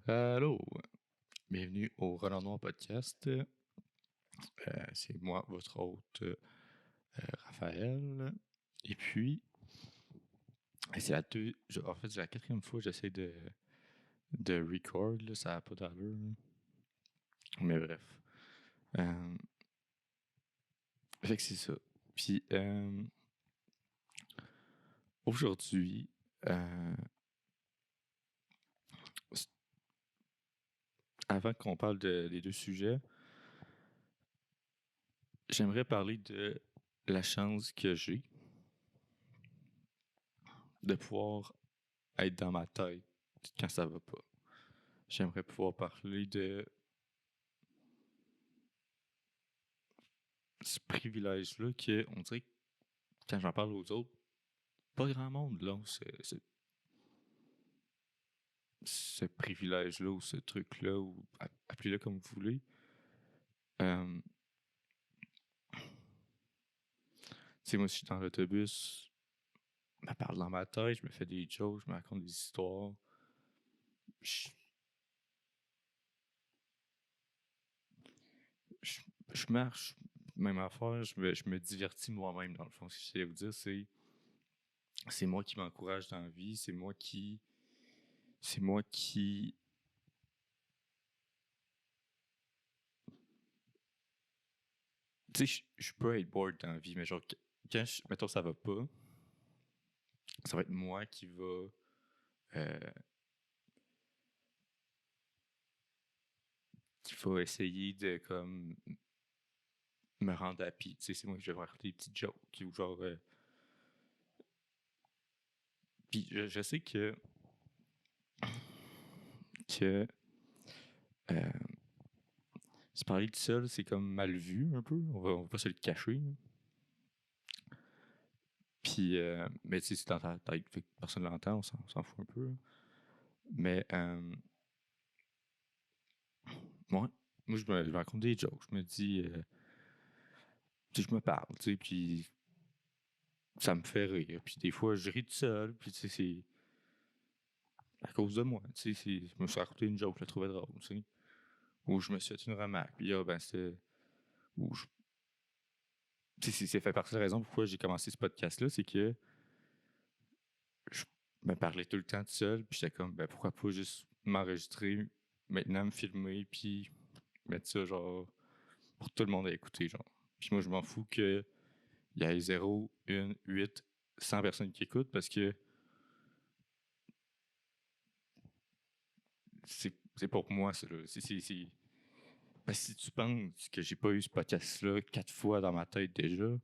Allô, bienvenue au Renan Podcast. C'est moi, votre hôte Raphaël. Et puis, c'est en fait, c'est la quatrième fois que j'essaie de record, là, ça n'a pas d'allure. Là. Mais bref. Euh, fait que c'est ça. Puis, aujourd'hui, c- avant qu'on parle des deux sujets, j'aimerais parler de la chance que j'ai de pouvoir être dans ma tête quand ça va pas. J'aimerais pouvoir parler de ce privilège-là qu'on dirait que quand j'en parle aux autres, pas grand monde là, ce privilège-là ou ce truc-là, ou appelez-le comme vous voulez. Euh, moi, si je suis dans l'autobus, je me parle dans ma tête, je me fais des jokes, je me raconte des histoires. Je, je, je marche, même affaire, je me divertis moi-même, dans le fond. Ce que j'essaie de vous dire, c'est moi qui m'encourage dans la vie, c'est moi qui tu sais, je peux être bored dans la vie, mais genre, quand mettons, ça va pas, ça va être moi euh, qui va essayer de, comme, me rendre happy. Tu sais, c'est moi qui vais faire des petites jokes, ou genre, puis je sais que euh, se parler de seul, c'est comme mal vu, un peu. On va pas se le cacher. Là. Puis, mais tu sais, c'est dans ta tête, fait que personne l'entend, on s'en fout un peu. Là. Mais, moi, je me raconte des jokes. Je me dis, tu sais, je me parle, tu sais, puis ça me fait rire. Puis des fois, je ris tout seul, puis tu sais, c'est à cause de moi. Tu sais, je me suis raconté une joke, je la trouvais drôle, tu sais. Ou je me suis fait une remarque, puis ben c'était... Ou tu sais, c'est fait partie de la raison pourquoi j'ai commencé ce podcast-là, c'est que je me parlais tout le temps tout seul, puis j'étais comme, ben pourquoi pas juste m'enregistrer, maintenant me filmer, puis mettre ça, genre, pour tout le monde à écouter, genre. Puis moi, je m'en fous qu'il y ait 0, 1, 8, 100 personnes qui écoutent, parce que c'est pour moi, ça, là. Parce que si tu penses que j'ai pas eu ce podcast-là 4 fois dans ma tête déjà,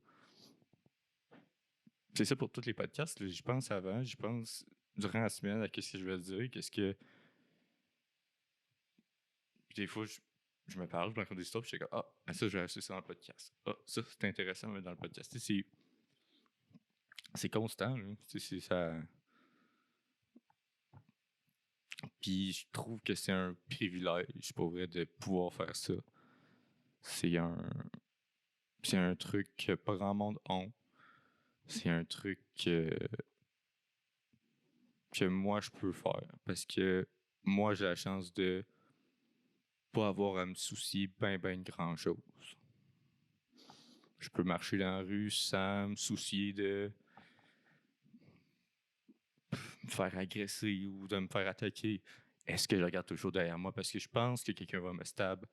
c'est ça pour tous les podcasts. Là. J'y pense avant, j'y pense durant la semaine à qu'est-ce que je vais dire, qu'est-ce que. Puis des fois, je me parle, je me raconte des histoires, puis je suis comme, ah, ben ça, je vais acheter ça dans le podcast. Ah, ça, c'est intéressant mais dans le podcast. C'est constant, là. C'est ça. Puis je trouve que c'est un privilège pour vrai de pouvoir faire ça. C'est un. C'est un truc que pas grand monde ont. C'est un truc que moi je peux faire. Parce que moi j'ai la chance de pas avoir à me soucier ben grand chose. Je peux marcher dans la rue sans me soucier de me faire agresser ou de me faire attaquer. Est-ce que je regarde toujours derrière moi parce que je pense que quelqu'un va me stab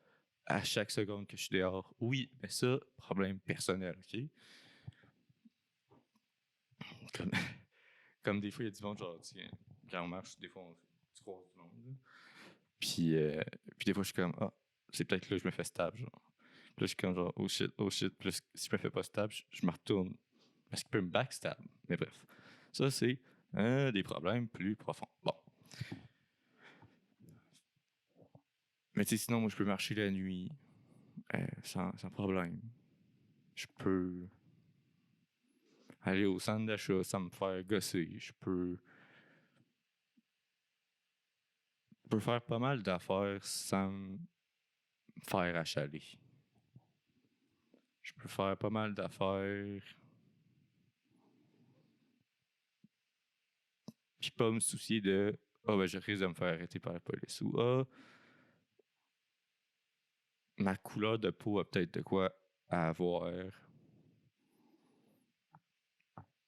à chaque seconde que je suis dehors? Oui, mais ça, problème personnel, OK? Comme, comme des fois, il y a du monde, genre, tiens, quand on marche, des fois, on se croise du monde. Là. Puis, puis des fois, je suis comme, ah, c'est peut-être là que je me fais stab, genre. Puis là, je suis comme, genre, oh shit, oh shit. Puis là, si je me fais pas stab, je me retourne. Parce qu'il peut me backstab. Mais bref. Ça, c'est des problèmes plus profonds. Bon. Mais tu sais, sinon, moi, je peux marcher la nuit sans problème. Je peux aller au centre d'achat sans me faire gosser. Je peux faire pas mal d'affaires sans me faire achaler. Je peux faire pas mal d'affaires puis pas me soucier de ah, ben, je risque de me faire arrêter par la police. Ou ah, ma couleur de peau a peut-être de quoi à avoir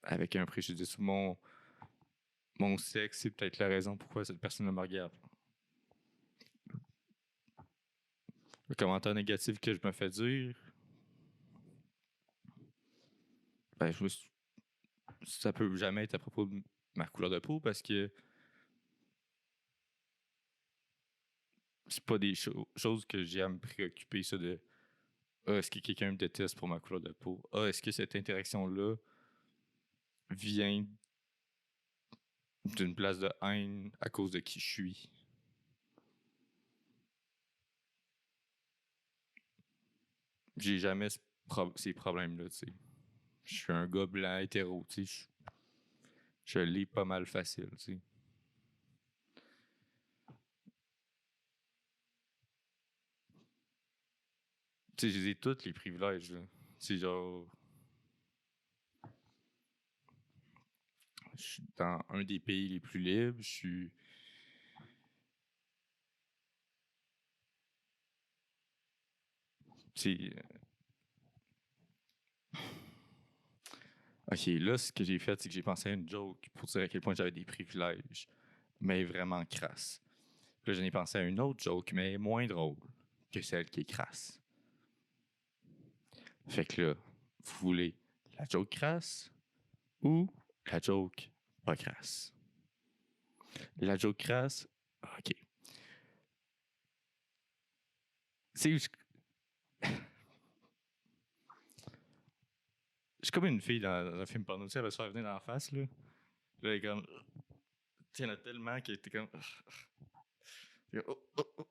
avec un préjudice. Mon sexe, c'est peut-être la raison pourquoi cette personne me regarde. Le commentaire négatif que je me fais dire, ben, ça peut jamais être à propos de ma couleur de peau parce que c'est pas des choses que j'ai à me préoccuper, ça de ah, est-ce que quelqu'un me déteste pour ma couleur de peau? Ah, est-ce que cette interaction-là vient d'une place de haine à cause de qui je suis? J'ai jamais ces problèmes-là, tu sais. Je suis un gars blanc hétéro, tu sais. Je l'ai pas mal facile, tu sais. Tu sais, j'ai tous les privilèges, là. C'est genre. Je suis dans un des pays les plus libres, je suis. Tu sais. Ok, là, ce que j'ai fait, c'est que j'ai pensé à une joke pour dire à quel point j'avais des privilèges, mais vraiment crasse. Puis là, j'en ai pensé à une autre joke, mais moins drôle que celle qui est crasse. Fait que là, vous voulez la joke crasse ou la joke pas crasse? La joke crasse, ok. C'est je suis comme une fille dans un film porno, tu sais, elle va se faire venir dans la face, là. Là, elle est comme. Tu sais, il y en a tellement qui étaient comme. Oh, oh, oh.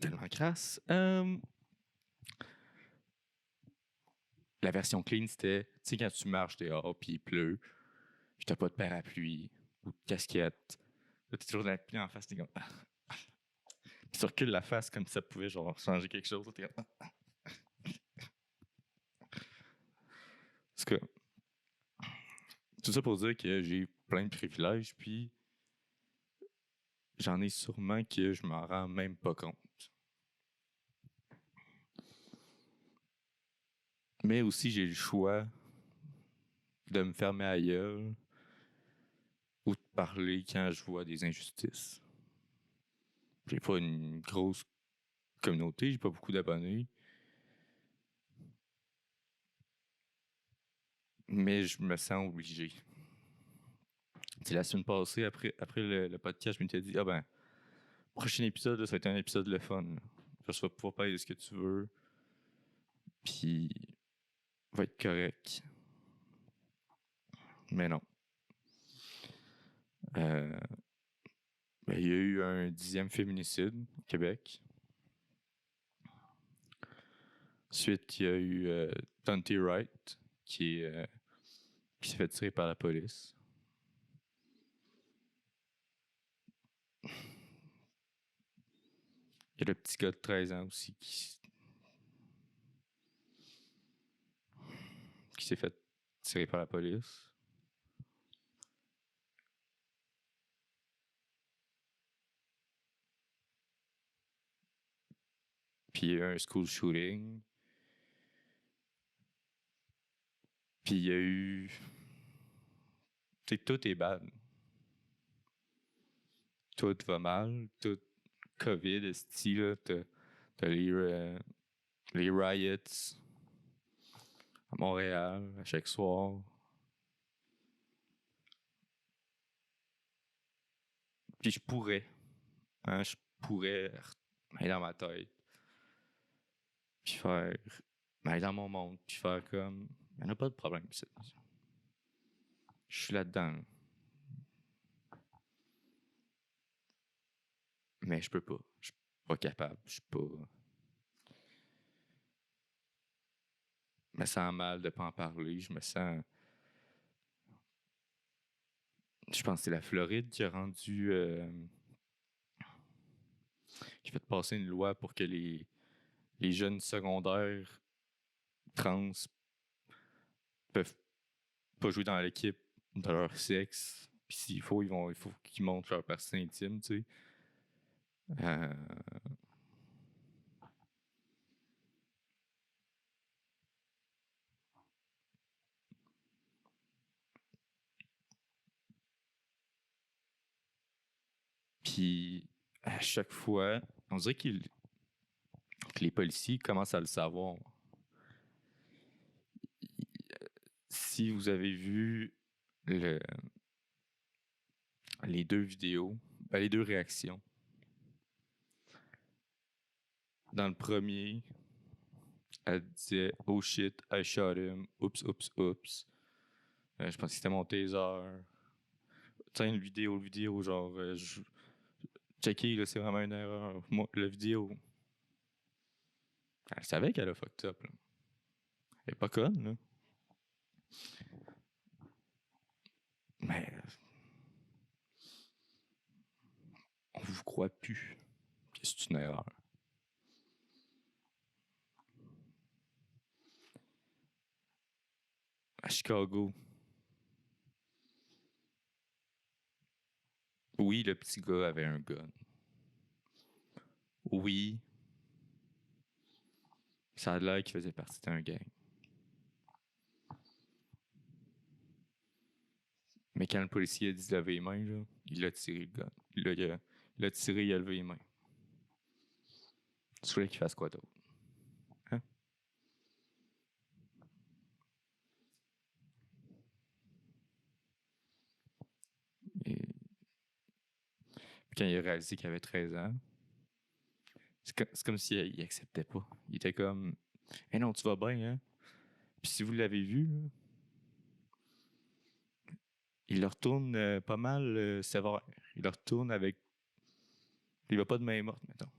Tellement crasse. La version clean, c'était, tu sais, quand tu marches dehors, puis il pleut, puis t'as pas de parapluie ou de casquette. Là, t'es toujours dans la pluie en face, t'es comme. Puis tu recules la face comme si ça pouvait, genre, changer quelque chose. T'es comme. En tout cas, tout ça pour dire que j'ai plein de privilèges, puis j'en ai sûrement que je m'en rends même pas compte. Mais aussi, j'ai le choix de me fermer à gueule ou de parler quand je vois des injustices. J'ai pas une grosse communauté, j'ai pas beaucoup d'abonnés, mais je me sens obligé. C'est la semaine passée, après le podcast, je m'étais dit, ah ben, prochain épisode, là, ça va être un épisode le fun. Tu vas pouvoir parler de ce que tu veux, puis va être correct. Mais non. Ben, il y a eu un 10e féminicide au Québec. Ensuite, il y a eu Tonty Wright qui s'est fait tirer par la police. Il y a le petit gars de 13 ans aussi qui s'est fait tirer par la police. Puis il y a eu un school shooting. Puis il y a eu. Tu sais, tout est bad. Tout va mal. Tout. COVID, esti, là. T'as les riots à Montréal à chaque soir. Puis je pourrais. Hein, je pourrais aller dans ma tête. Puis faire. Aller dans mon monde. Puis faire comme. Il n'y en a pas de problème. Je suis là-dedans. Mais je peux pas. Je suis pas capable. Je suis pas. Je me sens mal de pas en parler. Je me sens. Je pense que c'est la Floride qui a rendu. Qui a fait passer une loi pour que les jeunes secondaires trans peuvent pas jouer dans l'équipe de leur sexe. Puis s'il faut, il faut qu'ils montrent leur partie intime, tu sais. Euh, Puis à chaque fois, on dirait que les policiers commencent à le savoir. Si vous avez vu le, les deux vidéos, les deux réactions. Dans le premier, elle disait « Oh shit, I shot him. Oups, oups, oups. » Je pense que c'était mon taser. Tiens, le vidéo, genre... checker, là, c'est vraiment une erreur. Moi, la vidéo... Elle savait qu'elle a fucked up, là. Elle est pas conne, là. Mais... on vous croit plus que c'est une erreur. À Chicago... oui, le petit gars avait un gun. Oui, ça a l'air qu'il faisait partie d'un gang. Mais quand le policier a dit de lever les mains, là, il a tiré le gun. Il a tiré, il a levé les mains. Tu voulais qu'il fasse quoi d'autre? Hein? Et... puis quand il a réalisé qu'il avait 13 ans, c'est comme s'il acceptait pas. Il était comme « Eh non, tu vas bien, hein? » Puis si vous l'avez vu, là, il le retourne pas mal sévère. Il le retourne avec... il va pas de main morte, mettons.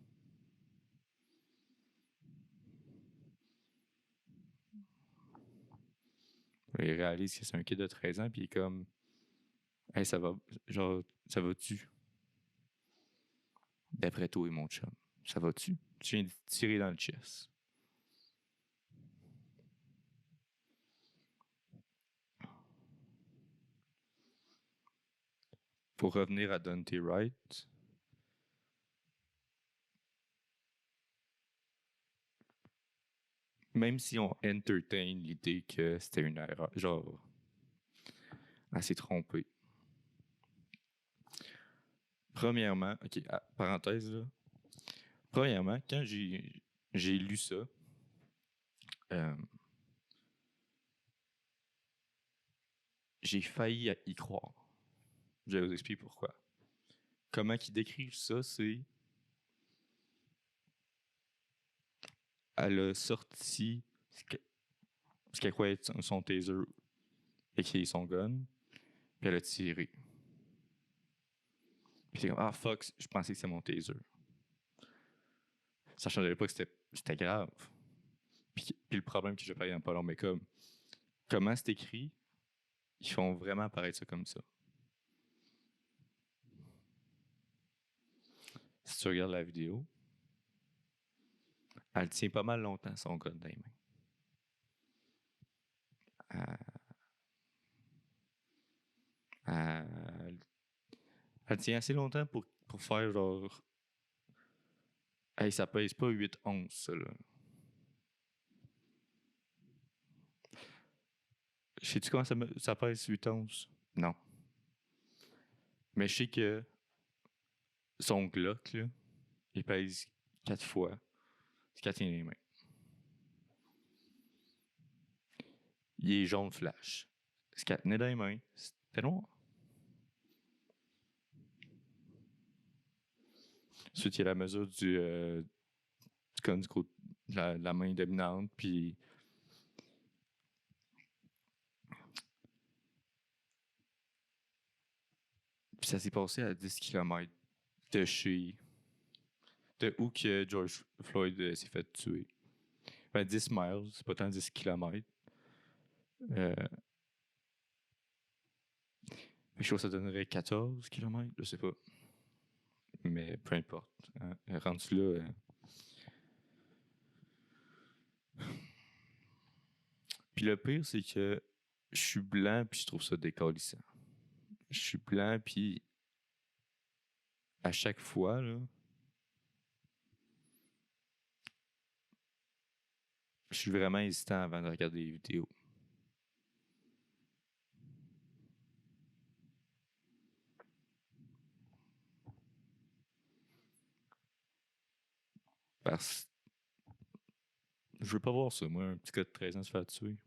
Il réalise que c'est un kid de 13 ans, puis il est comme « Hey, ça va... genre, ça va-tu? D'après toi, mon chum, ça va-tu? Tu viens de tirer dans le chest. » Pour revenir à Dante Wright, même si on entertain l'idée que c'était une erreur, genre, elle s'est trompée. Premièrement, ok, parenthèse là. Premièrement, quand j'ai lu ça, euh, j'ai failli y croire. Je vais vous expliquer pourquoi. Comment ils décrivent ça, c'est... elle a sorti ce qu'elle croyait être son taser et qui est son gun, puis elle a tiré. Puis c'est comme, ah fuck, je pensais que c'était mon taser. Ça changeait pas que c'était grave. Puis le problème que je vais parler dans pas long, mais comment c'est écrit, ils font vraiment apparaître ça comme ça. Si tu regardes la vidéo, elle tient pas mal longtemps son gun dans les mains. Elle tient assez longtemps pour faire genre. Hey, ça pèse pas 8 onces, ça, là. Sais-tu comment ça pèse 8 onces? Non. Mais je sais que son Glock, là, il pèse 4 fois ce qu'elle tient dans les mains. Il est jaune flash. Ce qu'elle tenait dans les mains, c'était noir. Ensuite, il y a la mesure du la main dominante, puis ça s'est passé à 10 km de où que George Floyd s'est fait tuer. Ben, 10 miles, c'est pas tant 10 km. Je crois que ça donnerait 14 km, je sais pas. Mais peu importe. Hein. Rendu là. Puis le pire, c'est que je suis blanc, puis je trouve ça décalissant. Je suis blanc, puis à chaque fois, là, je suis vraiment hésitant avant de regarder les vidéos. Parce que je veux pas voir ça, moi, un petit gars de 13 ans se faire tuer.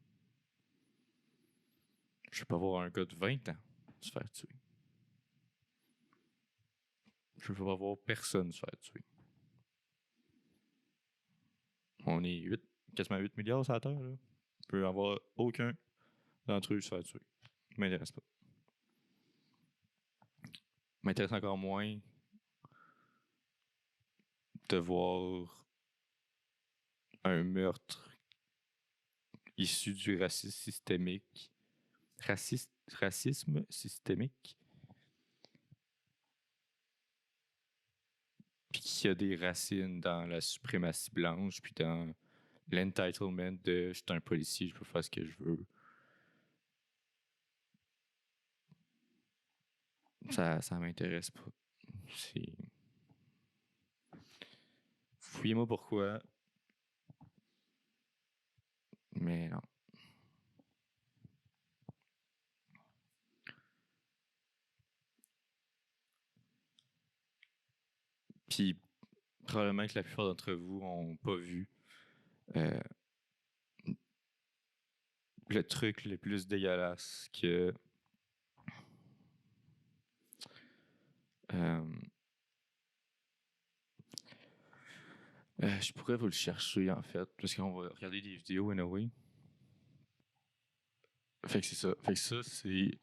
Je veux pas voir un gars de 20 ans se faire tuer. Je veux pas voir personne se faire tuer. On est quasiment 8 milliards sur la Terre, là. Il peut y avoir aucun d'entre eux se faire tuer. M'intéresse pas. M'intéresse encore moins de voir un meurtre issu du racisme systémique. Racisme systémique. Puis qu'il y a des racines dans la suprématie blanche, puis dans l'entitlement de « je suis un policier, je peux faire ce que je veux ». Ça m'intéresse pas. C'est... Fouillez-moi pourquoi. Mais non. Puis probablement que la plupart d'entre vous n'ont pas vu le truc le plus dégueulasse que je pourrais vous le chercher en fait, parce qu'on va regarder des vidéos anyway. Fait que c'est ça. Fait que ça, c'est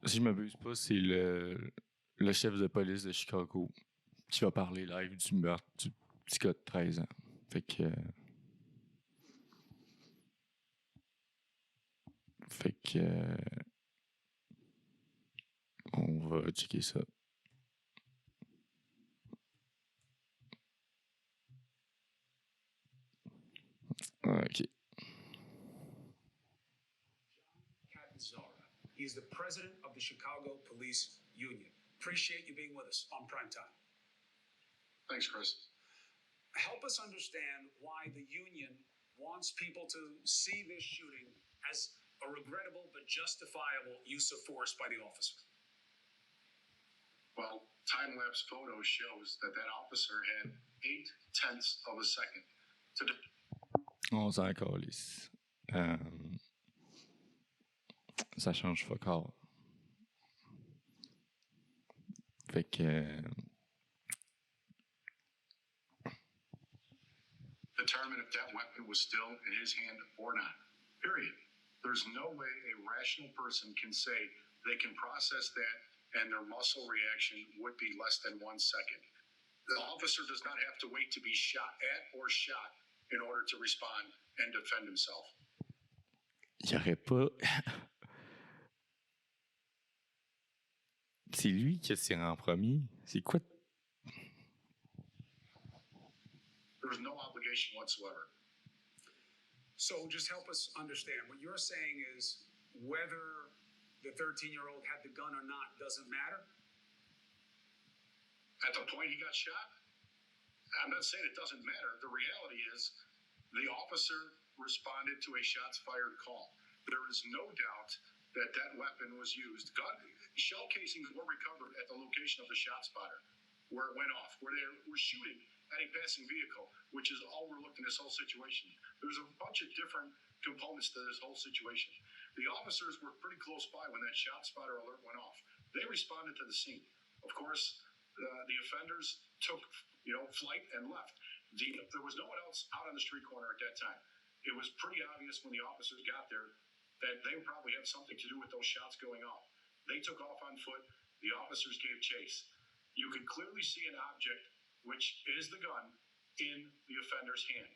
si je m'abuse pas, c'est le chef de police de Chicago qui va parler live du meurtre du petit gars de 13 ans. Fait que on va checker ça. OK. He's the president of the Chicago Police Union. Appreciate you being with us on Prime Time. Thanks, Chris. Help us understand why the union wants people to see this shooting as a regrettable but justifiable use of force by the officer. Well, time-lapse photo shows that officer had 0.8 of a second to... On s'en calisse. Ça change fuck all. Fait que... determine if that weapon was still in his hand or not. Period. There's no way a rational person can say they can process that and their muscle reaction would be less than 1 second. The officer does not have to wait to be shot at or shot in order to respond and defend himself. Il n'y aurait pas... C'est lui qui a tiré en premier. C'est quoi? There's no obligation whatsoever. So just help us understand. What you're saying is whether the 13-year-old had the gun or not doesn't matter? At the point he got shot, I'm not saying it doesn't matter. The reality is the officer responded to a shots fired call. There is no doubt that weapon was used. Shell casings were recovered at the location of the shot spotter where it went off, where they were shooting at a passing vehicle, which is overlooked in this whole situation. There's a bunch of different components to this whole situation. The officers were pretty close by when that shot spotter alert went off. They responded to the scene. Of course, the offenders took flight and left. There was no one else out on the street corner at that time. It was pretty obvious when the officers got there that they probably had something to do with those shots going off. They took off on foot. The officers gave chase. You could clearly see an object, which is the gun, in the offender's hand.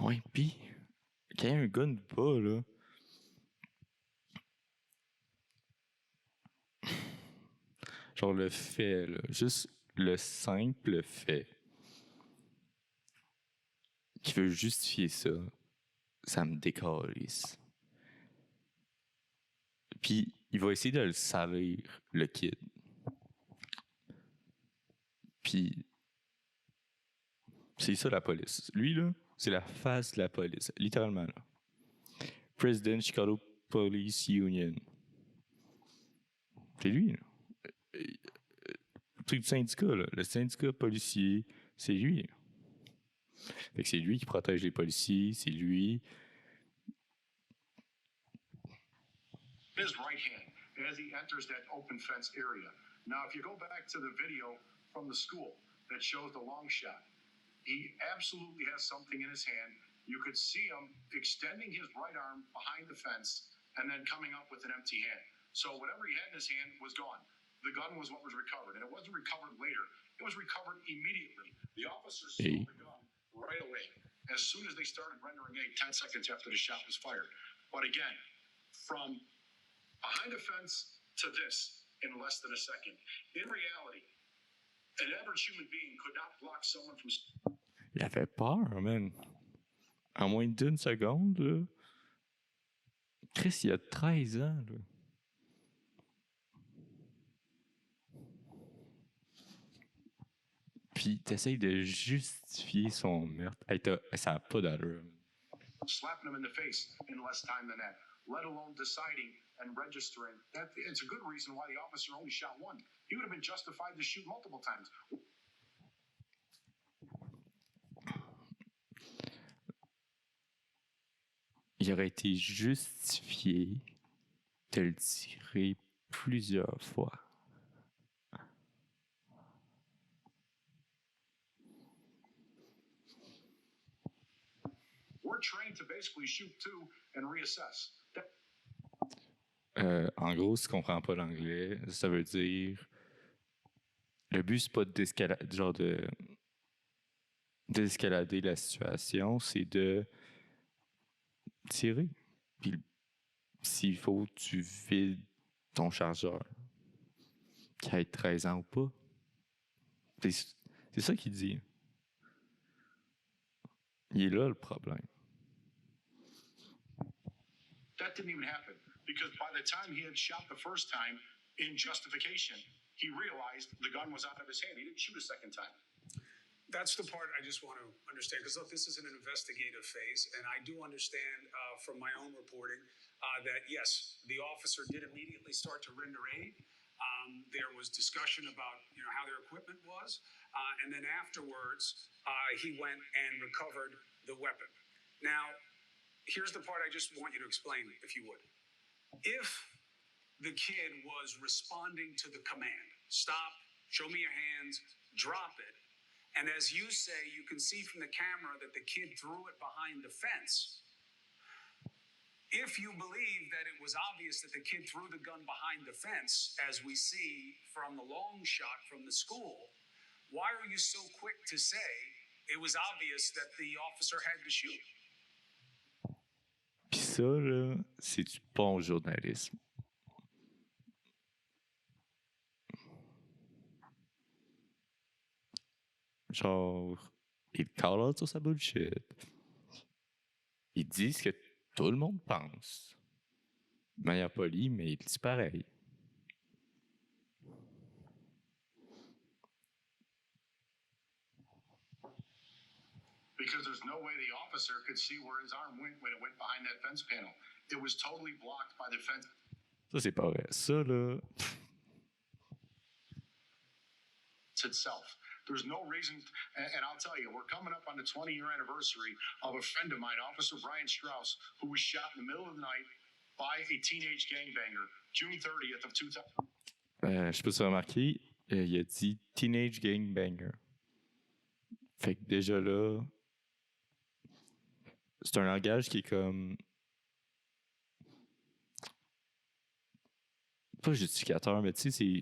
Ouais, pis quand il y a un gun pas, là... Genre le fait, là, juste le simple fait qui veut justifier ça, ça me décalisse. Puis, il va essayer de le salir, le kid. Puis, c'est ça la police. Lui, là, c'est la face de la police, littéralement, là. President Chicago Police Union. C'est lui, là. Le truc du syndicat, là. Le syndicat policier, c'est lui. Là. Fait que c'est lui qui protège les policiers, c'est lui. His right hand as he enters that open fence area. Now, if you go back to the video from the school that shows the long shot, he absolutely has something in his hand. You could see him extending his right arm behind the fence and then coming up with an empty hand. So whatever he had in his hand was gone. The gun was what was recovered, and it wasn't recovered later. It was recovered immediately. The officers saw the gun right away as soon as they started rendering aid 10 seconds after the shot was fired. But again, from behind the fence to this in less than a second. In reality, an average human being could not block someone from... Il avait peur, man. En moins d'une seconde, là. Chris, il a 13 ans, là. Puis t'essayes de justifier son meurtre. Hey, ça n'a pas d'allure. Slapping him in the face in less time than that, let alone deciding and registering. It's a good reason why the officer only shot one. He would have been justified to shoot multiple times. Il aurait été justifié de le tirer plusieurs fois. We're trained to basically shoot two and reassess. En gros, si tu comprends pas l'anglais, ça veut dire le but c'est pas d'escalader la situation, c'est de tirer. Puis s'il faut, tu vides ton chargeur, qu'il ait 13 ans ou pas. C'est ça qu'il dit. Il est là le problème. That didn't even happen because by the time he had shot the first time in justification, he realized the gun was out of his hand. He didn't shoot a second time. That's the part I just want to understand, because look, this is an investigative phase, and I do understand from my own reporting that yes, the officer did immediately start to render aid. There was discussion about how their equipment was, and then afterwards he went and recovered the weapon. Now, here's the part I just want you to explain, if you would. If the kid was responding to the command, stop, show me your hands, drop it, and as you say, you can see from the camera that the kid threw it behind the fence. If you believe that it was obvious that the kid threw the gun behind the fence, as we see from the long shot from the school, why are you so quick to say it was obvious that the officer had to shoot? Pis ça, là, c'est du bon journalisme. Genre, il call out sur sa bullshit. Il dit ce que tout le monde pense. De manière polie, mais il dit pareil. Because there's no way the officer could see where his arm went when it went behind that fence panel. It was totally blocked by the fence. Ça, c'est pas vrai. Ça, là... itself. There's no reason, and I'll tell you, we're coming up on the 20-year anniversary of a friend of mine, Officer Brian Strauss, who was shot in the middle of the night by a teenage gangbanger, June 30th of 2000. Je sais pas si tu as remarqué, il a dit teenage gangbanger. Fait que déjà là, c'est un langage qui est comme... pas justificateur, mais tu sais, c'est...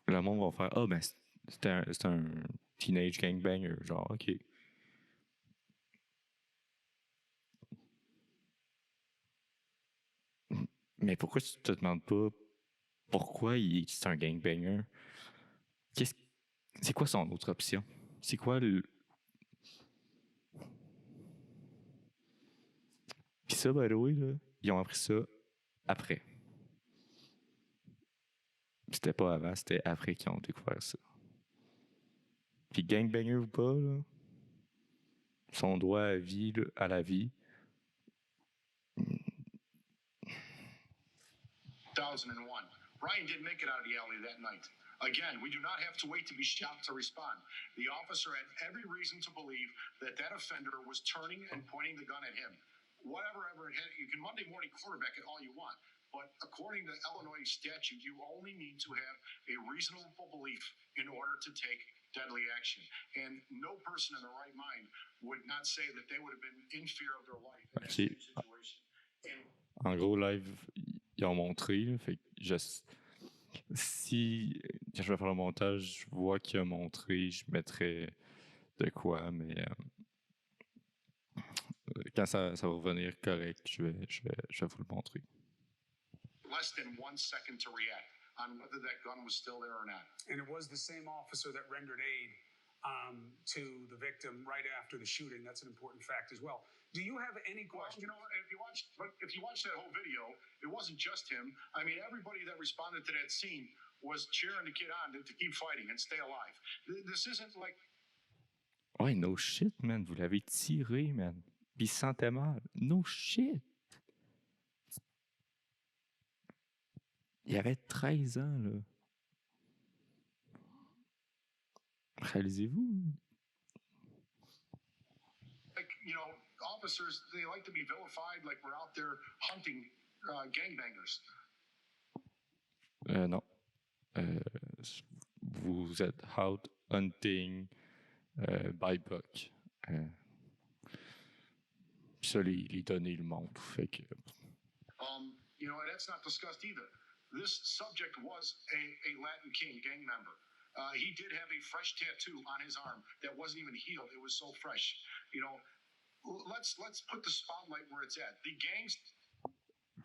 Le monde va faire « Ah, ben, c'est un teenage gangbanger. » Genre, OK. Mais pourquoi tu te demandes pas pourquoi c'est un gangbanger? C'est quoi son autre option? C'est quoi le. Puis ça, by the way, là, ils ont appris ça après. C'était pas avant, c'était après qu'ils ont découvert ça. Puis gangbanger ou pas, là, son droit à, vie, là, à la vie. 2001. Ryan didn't make it out of the alley that night. Again, we do not have to wait to be shot to respond. The officer had every reason to believe that that offender was turning and pointing the gun at him. Whatever it had, you can Monday morning quarterback it all you want, but according to Illinois statute, you only need to have a reasonable belief in order to take deadly action. And no person in their right mind would not say that they would have been in fear of their life in that same situation. En gros, live, ils ont montré. Là, fait que si quand je vais faire le montage, je vois qu'il a montré, je mettrai de quoi, mais quand ça va revenir correct, je vais vous le montrer. Less than 1 second to react on whether that gun was still there or not. And it was the same officer that rendered aid to the victim right after the shooting. That's an important fact as well. Do you have any questions? Well, if you watch that whole video, it wasn't just him. I mean, everybody that responded to that scene was cheering the kid on to keep fighting and stay alive. This isn't like. Ouais, no shit, man. Vous l'avez tiré, man. Puis il se sentait mal. No shit. Il avait 13 ans, là. Réalisez-vous? Like, you know, officers, they like to be vilified like we're out there hunting gangbangers. Non. Vous êtes out hunting by buck. Puis ça, les données le montrent. Fait que. You know, and that's not discussed either. This subject was a Latin King gang member. He did have a fresh tattoo on his arm that wasn't even healed. It was so fresh. You know, let's put the spotlight where it's at. The gangs.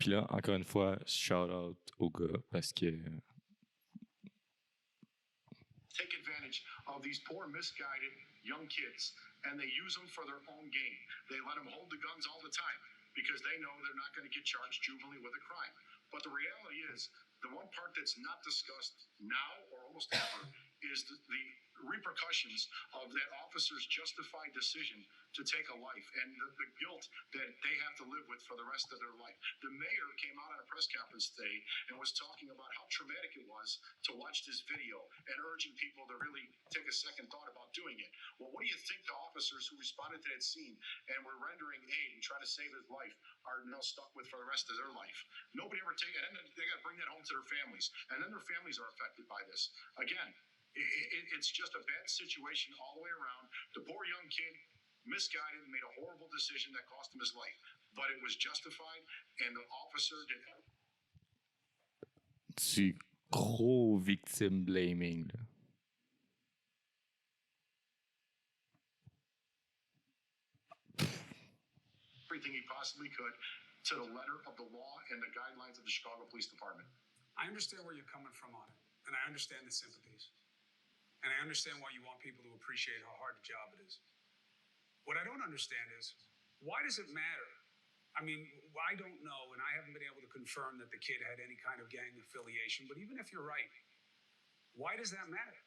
Puis là, encore une fois, shout out au gars parce que. Take advantage of these poor, misguided young kids, and they use them for their own gain. They let them hold the guns all the time because they know they're not going to get charged juvenilely with a crime. But the reality is, the one part that's not discussed now or almost ever is the repercussions of that officer's justified decision to take a life and the guilt that they have to live with for the rest of their life. The mayor came out on a press conference today and was talking about how traumatic it was to watch this video and urging people to really take a second thought about doing it. Well, what do you think the officers who responded to that scene and were rendering aid and trying to save his life are now stuck with for the rest of their life? Nobody ever take it, and then they got to bring that home to their families, and then their families are affected by this. Again, it's just a bad situation all the way around. The poor young kid, misguided, made a horrible decision that cost him his life, but it was justified, and the officer did. Du gros victim blaming, là. Everything he possibly could to the letter of the law and the guidelines of the Chicago Police Department. I understand where you're coming from on it, and I understand the sympathies. And I understand why you want people to appreciate how hard the job it is. What I don't understand is, why does it matter? I mean, I don't know, and I haven't been able to confirm that the kid had any kind of gang affiliation, but even if you're right, why does that matter?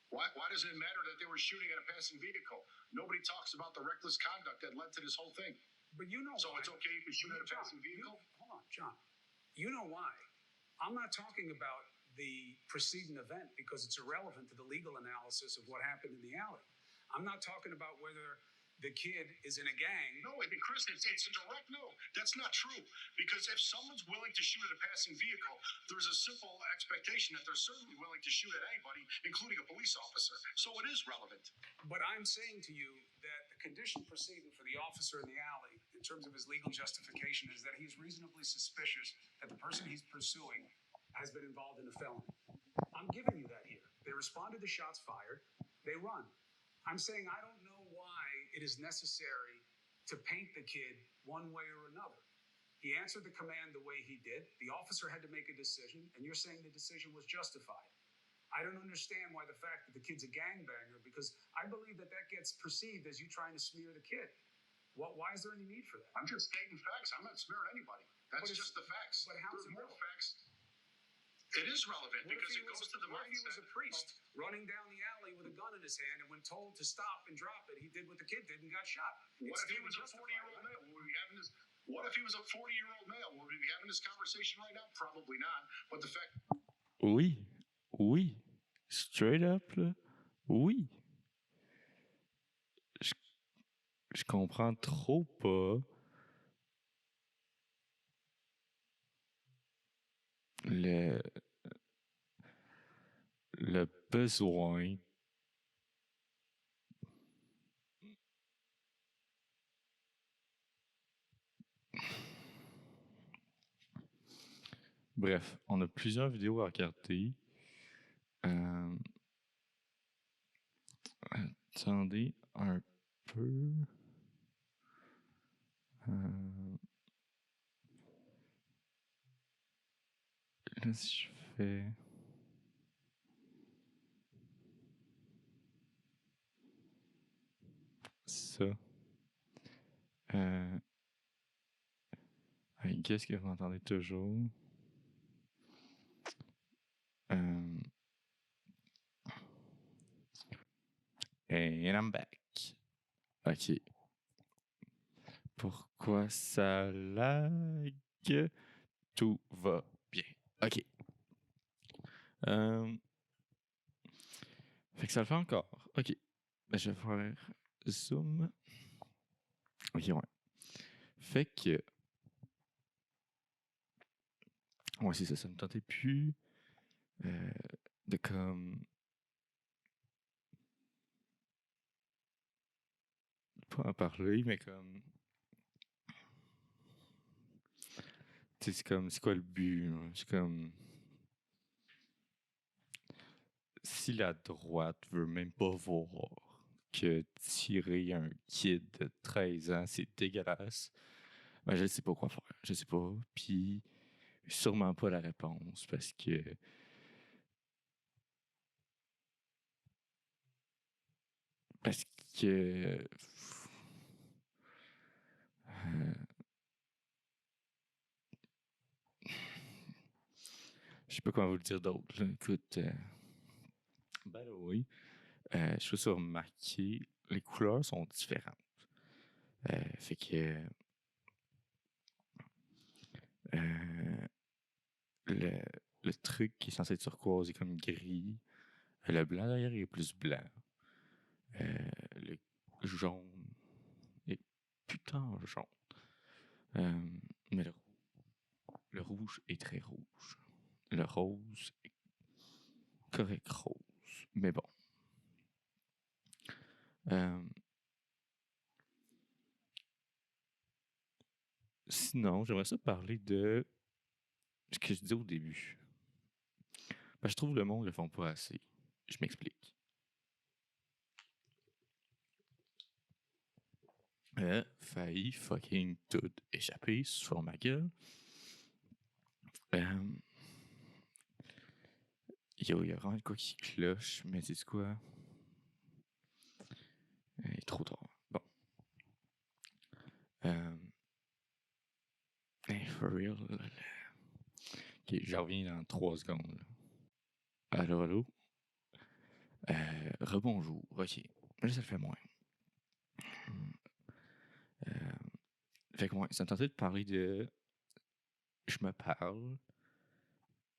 Why does it matter that they were shooting at a passing vehicle? Nobody talks about the reckless conduct that led to this whole thing. But you know so why. It's okay if you shoot at a passing vehicle? Hold on, John. You know why. I'm not talking about the preceding event because it's irrelevant to the legal analysis of what happened in the alley. I'm not talking about whether the kid is in a gang. No, I mean, Chris, it's a direct no. That's not true. Because if someone's willing to shoot at a passing vehicle, there's a simple expectation that they're certainly willing to shoot at anybody, including a police officer. So it is relevant. But I'm saying to you that the condition preceding for the officer in the alley, in terms of his legal justification, is that he's reasonably suspicious that the person he's pursuing has been involved in a felony. I'm giving you that here. They responded to shots fired. They run. I'm saying I don't know why it is necessary to paint the kid one way or another. He answered the command the way he did. The officer had to make a decision, and you're saying the decision was justified. I don't understand why the fact that the kid's a gangbanger, because I believe that gets perceived as you trying to smear the kid. Why is there any need for that? I'm just stating facts. I'm not smearing anybody. That's just the facts. But how's There's it more relevant? facts. It is relevant because it goes to the What if he was mindset. a priest running down the alley with a gun in his hand, and when told to stop and drop it, he did what the kid did and got shot? What if he was a 40-year-old male? What if he was a 40-year-old male? Will we be having this conversation right now? Probably not. But the fact. Oui. Oui. Straight up, là. Oui. Je comprends trop pas le besoin bref, on a plusieurs vidéos à regarder. Attendez un peu. Là, si je fais... ça. Qu'est-ce que vous entendez toujours? And I'm back. Ok. Pourquoi ça lag? Tout va bien. Ok. Fait que ça le fait encore. Ok. Ben, je vais faire zoom. Ok, ouais. Fait que... Ouais, c'est ça. Ça me tentait plus de comme... Pas en parler, mais comme... Tu sais, c'est comme... C'est quoi le but? Là? C'est comme... Si la droite veut même pas voir que tirer un kid de 13 ans, c'est dégueulasse, ben je sais pas quoi faire. Je sais pas. Puis sûrement pas la réponse parce que... Parce que... je sais pas comment vous le dire d'autre. Là. Écoute... by the way, je suis sur remarquer, les couleurs sont différentes. Fait que... le truc qui est censé être turquoise est comme gris. Le blanc derrière est plus blanc. Le jaune est putain jaune. Mais le rouge est très rouge. Le rose est correct rose. Mais bon. Sinon, j'aimerais ça parler de ce que je disais au début. Ben, je trouve que le monde ne le font pas assez. Je m'explique. Failli fucking tout échapper sur ma gueule. Il y a vraiment quoi qui cloche, mais c'est quoi? Il est trop tard. Bon. Hey, for real. Ok, j'en reviens dans 3 secondes. Là. Allô? Rebonjour. Ok. Là, ça le fait moins. Fait que moi, ça me tentait de parler de... Je me parle.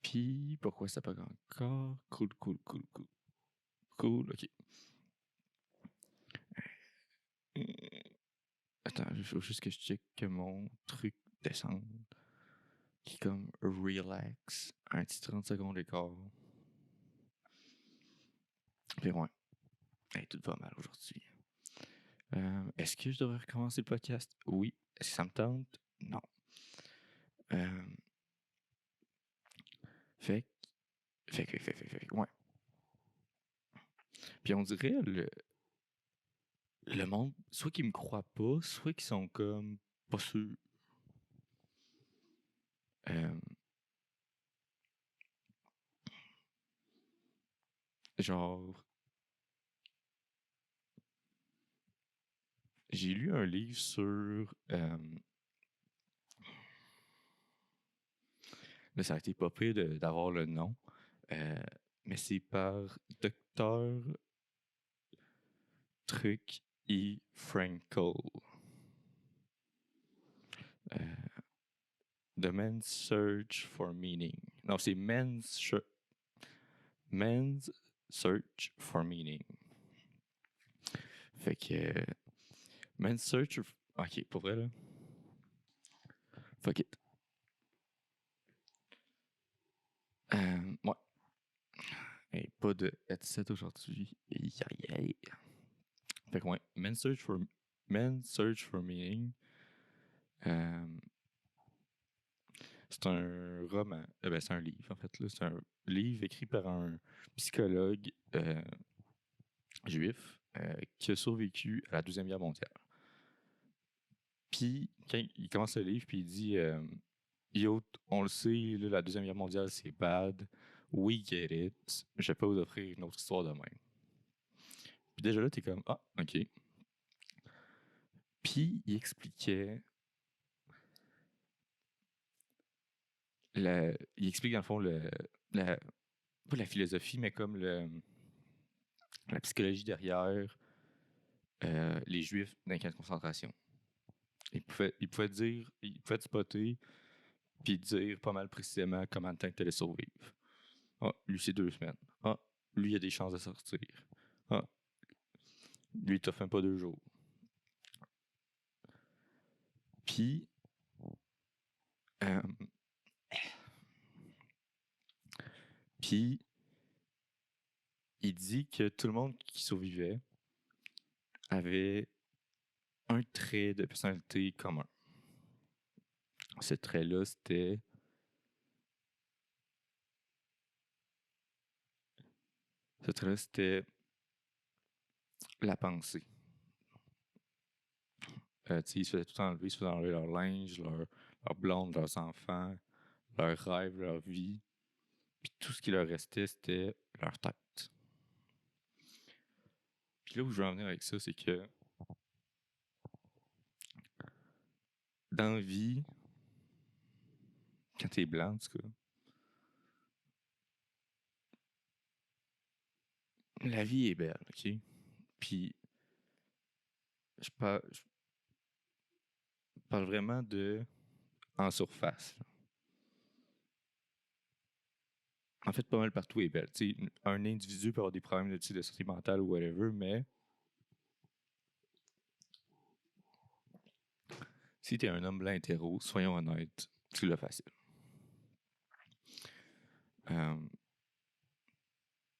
Puis, pourquoi ça pas encore? Cool. Ok. Attends, il faut juste que je check que mon truc descende. Qui est comme relax. Un petit 30 secondes d'écart. Puis ouais. Hey, tout va mal aujourd'hui. Est-ce que je devrais recommencer le podcast? Oui. Est-ce que ça me tente? Non. Fait que, ouais. Puis on dirait le monde, soit qu'ils me croient pas, soit qu'ils sont comme pas sûrs. genre, j'ai lu un livre sur... là, ça a été pas pire d'avoir le nom, mais c'est par Docteur Truc E. Frankel. The Man's Search for Meaning. Non, c'est Man's Search for Meaning. Fait que... Man's Search... Ok, pour vrai, là. Fuck it. Ouais. Et pas de headset aujourd'hui. Fait que ouais, Man's Search for Meaning. C'est un roman. Ben, c'est un livre, en fait. Là. C'est un livre écrit par un psychologue juif qui a survécu à la Deuxième Guerre mondiale. Puis, quand il commence le livre, puis il dit Yo, on le sait, là, la Deuxième Guerre mondiale, c'est bad. We get it. Je vais pas vous offrir une autre histoire de même. Puis déjà là, t'es comme Ah, ok. Puis, il expliquait. Il explique dans le fond pas la philosophie, mais comme la psychologie derrière les Juifs dans les camps de concentration. Il pouvait te spotter, puis dire pas mal précisément comment de temps tu allais survivre. Ah, lui, c'est 2 semaines. Ah, lui, il a des chances de sortir. Ah, lui, il t'a fait pas 2 jours. Puis, puis, il dit que tout le monde qui survivait avait un trait de personnalité commun. Ce trait-là, c'était la pensée. Ils se faisaient tout enlever, ils se faisaient enlever leur linge, leur blonde, leurs enfants, leurs rêves, leur vie. Puis tout ce qui leur restait, c'était leur tête. Puis là où je veux en venir avec ça, c'est que dans la vie, quand t'es blanc, en tout cas, la vie est belle, ok? Puis je parle vraiment de en surface. Là. En fait, pas mal partout est belle. T'sais, un individu peut avoir des problèmes de santé mentale ou whatever, mais si t'es un homme blanc hétéro, soyons honnêtes, tu l'as facile.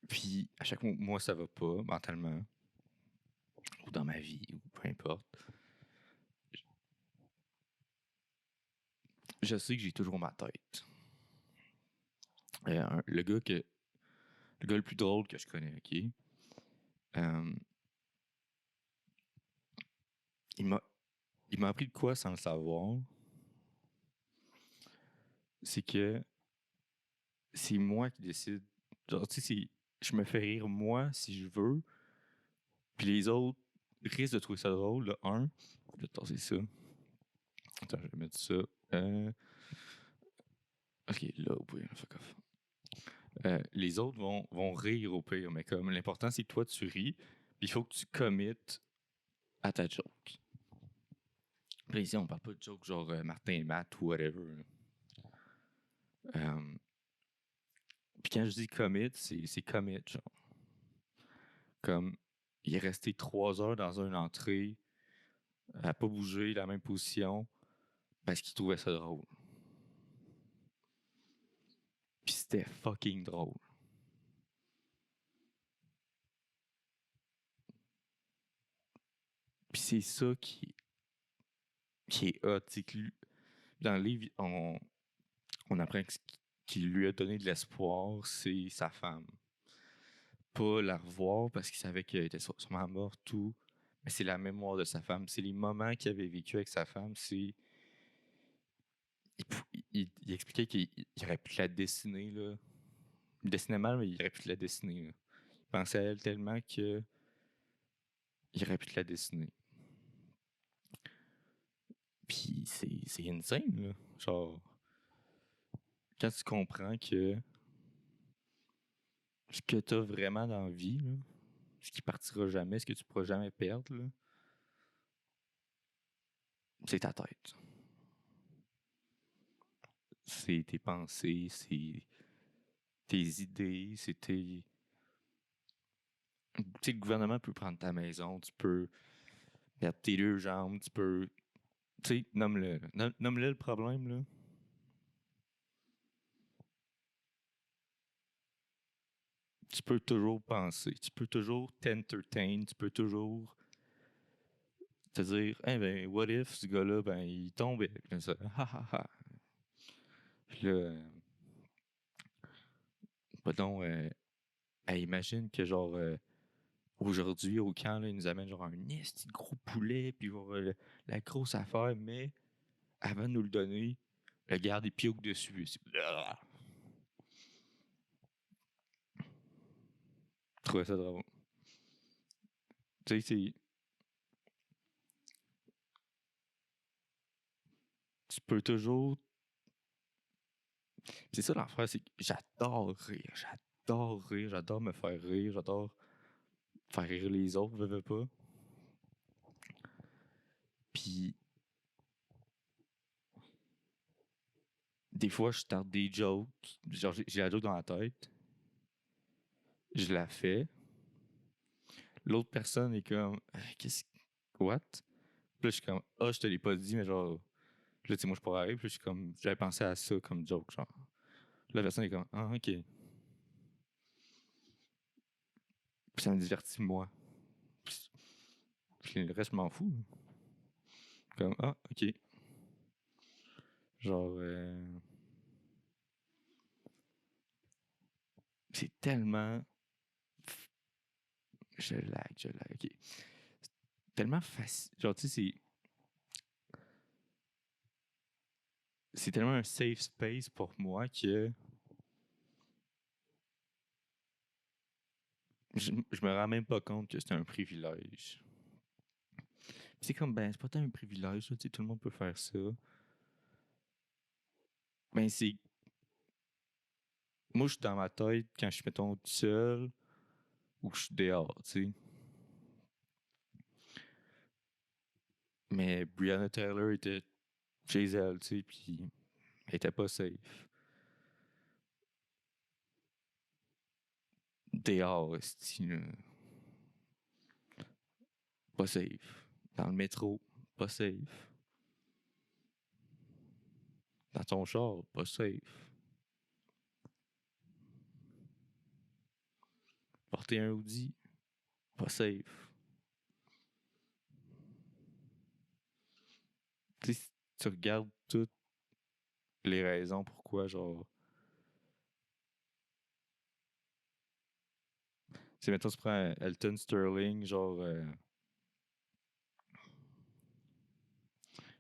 Puis à chaque mois, ça va pas mentalement, ou dans ma vie, ou peu importe. Je sais que j'ai toujours ma tête. Le gars le plus drôle que je connais, ok? Il m'a appris de quoi sans le savoir. C'est que c'est moi qui décide. Genre, tu sais, je me fais rire moi si je veux. Puis les autres risquent de trouver ça drôle. Le 1, je vais tasser ça. Attends, je vais mettre ça. Ok, là, au pire, fuck off. Les autres vont rire au pire, mais comme l'important c'est que toi tu ris, puis il faut que tu committes à ta joke. Puis ici, on parle pas de joke genre Martin et Matt ou whatever. Puis quand je dis commit, c'est commit, genre. Comme, il est resté 3 heures dans une entrée, à pas bouger, la même position, parce qu'il trouvait ça drôle. Puis c'était fucking drôle. Puis c'est ça qui est hot, c'est que dans le livre, on apprend que ce qui lui a donné de l'espoir, c'est sa femme. Pas la revoir parce qu'il savait qu'elle était sûrement morte, tout. Mais c'est la mémoire de sa femme. C'est les moments qu'il avait vécu avec sa femme. C'est. Il expliquait qu'il aurait pu la dessiner, là. Il dessinait mal, mais il aurait pu la dessiner, là. pensait à elle tellement que il aurait pu te la dessiner. Puis c'est insane, là. Genre, quand tu comprends que ce que t'as vraiment dans la vie, là, ce qui partira jamais, ce que tu pourras jamais perdre, là, c'est ta tête. C'est tes pensées, c'est tes idées, c'est tes... Tu sais, le gouvernement peut prendre ta maison, tu peux perdre tes 2 jambes, tu peux... Tu sais, nomme-le. Nomme-le le problème, là. Tu peux toujours penser, tu peux toujours t'entertain, tu peux toujours te dire, eh ben, what if ce gars-là, ben, il tombait. Puis là, ça, ha ha ha. Puis là, pardon, imagine que genre, aujourd'hui au camp, là, ils nous amènent genre un esti de gros poulet, puis genre, la grosse affaire, mais avant de nous le donner, le garde il pioque dessus. C'est... Je trouvais ça drôle. Tu sais, c'est. Tu peux toujours. C'est ça l'affaire, c'est que j'adore rire. J'adore rire, j'adore me faire rire, j'adore faire rire les autres, veux pas. Puis, des fois, je tente des jokes. Genre, j'ai la joke dans la tête. Je la fais. L'autre personne est comme, qu'est-ce que. What? Puis là, je suis comme, ah, je te l'ai pas dit, mais genre. Puis là, tu sais, moi, je pourrais arriver. Puis là, je suis comme, j'avais pensé à ça comme joke, genre. Puis la personne est comme, ah, ok. Puis ça me divertit, moi. Puis le reste, je m'en fous. Comme, ah, ok. Genre, c'est tellement. Je lag, ok. C'est tellement facile. Genre, tu sais, c'est tellement un safe space pour moi que je me rends même pas compte que c'est un privilège. C'est comme, ben, c'est pas tant un privilège, là, tu sais, tout le monde peut faire ça. Ben, c'est. Moi, je suis dans ma tête quand je suis, mettons, tout seul ou que je suis dehors, tu sais. Mais Breonna Taylor était chez elle, tu sais, puis elle était pas safe. Dehors, esti, là. Pas safe. Dans le métro, pas safe. Dans ton char, pas safe. Porter un hoodie, pas safe. Tu sais, si tu regardes toutes les raisons pourquoi, genre. Tu sais, mettons, tu prends Elton Sterling, genre.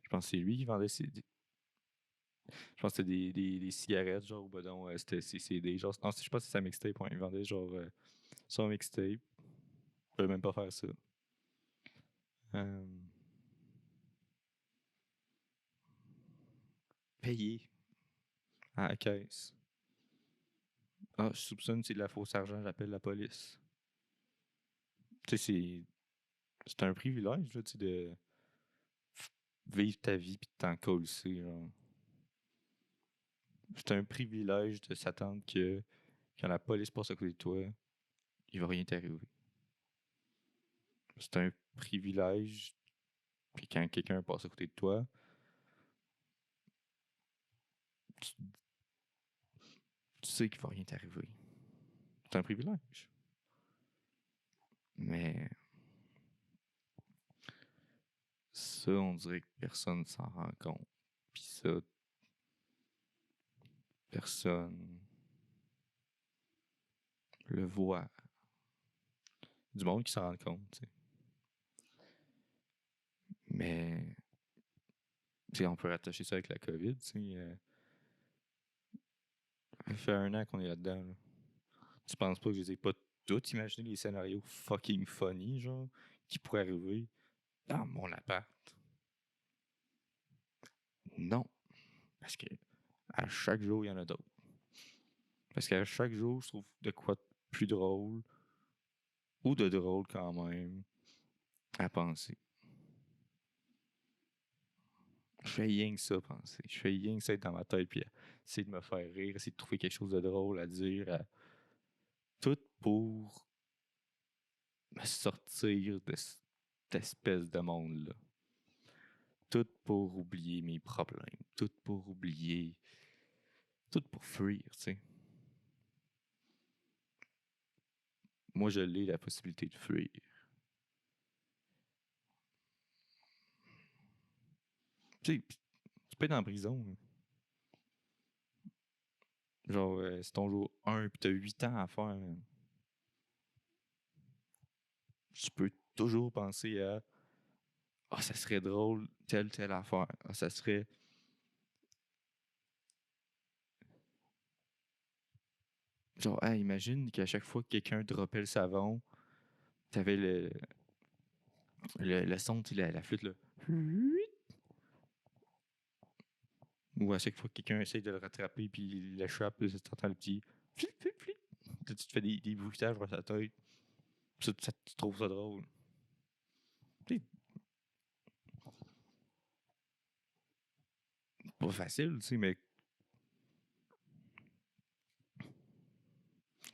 Je pense que c'est lui qui vendait ses. Je pense que c'était des cigarettes, genre, ou ben non, c'était ses CD. Genre, non, je pense que c'est sa mixtape, ouais. Il vendait, genre, son mixtape. Il peut même pas faire ça. Euh, payer à la caisse. Ah, je soupçonne que c'est de la fausse argent, j'appelle la police. Tu sais, c'est un privilège, là, tu sais, de vivre ta vie pis de t'en coller, genre. C'est un privilège de s'attendre que quand la police passe à côté de toi, il va rien t'arriver. C'est un privilège, puis quand quelqu'un passe à côté de toi, tu, tu sais qu'il va rien t'arriver. C'est un privilège. Mais ça, on dirait que personne s'en rend compte. Puis ça, personne le voit. Du monde qui s'en rend compte, tu sais. Mais, tu sais, on peut rattacher ça avec la COVID, tu sais. Ça fait 1 an qu'on est là-dedans, là. Tu penses pas que je les ai pas tout imaginer les scénarios fucking funny, genre, qui pourraient arriver dans mon appart. Non. Parce que à chaque jour, il y en a d'autres. Parce qu'à chaque jour, je trouve de quoi de plus drôle, ou de drôle quand même, à penser. Je fais rien que ça penser. Je fais rien que ça être dans ma tête, puis essayer de me faire rire, essayer de trouver quelque chose de drôle à dire. Tout pour me sortir de cette espèce de monde-là. Tout pour oublier mes problèmes. Tout pour oublier. Tout pour fuir, tu sais. Moi, je l'ai la possibilité de fuir. Tu sais, tu peux être en prison. Là. Genre, c'est ton jour 1 pis t'as 8 ans à faire. Tu peux toujours penser à ah, ça serait drôle, telle affaire. Ah, ça serait. Genre, hey, imagine qu'à chaque fois que quelqu'un droppait le savon, t'avais le son, tu sais, la flûte, là. Ou à chaque fois que quelqu'un essaye de le rattraper, puis il l'échappe, tu entends le petit flip, flip, flip. Tu te fais des bruitages dans sa tête. Ça, tu trouves ça drôle. C'est pas facile, tu sais, mais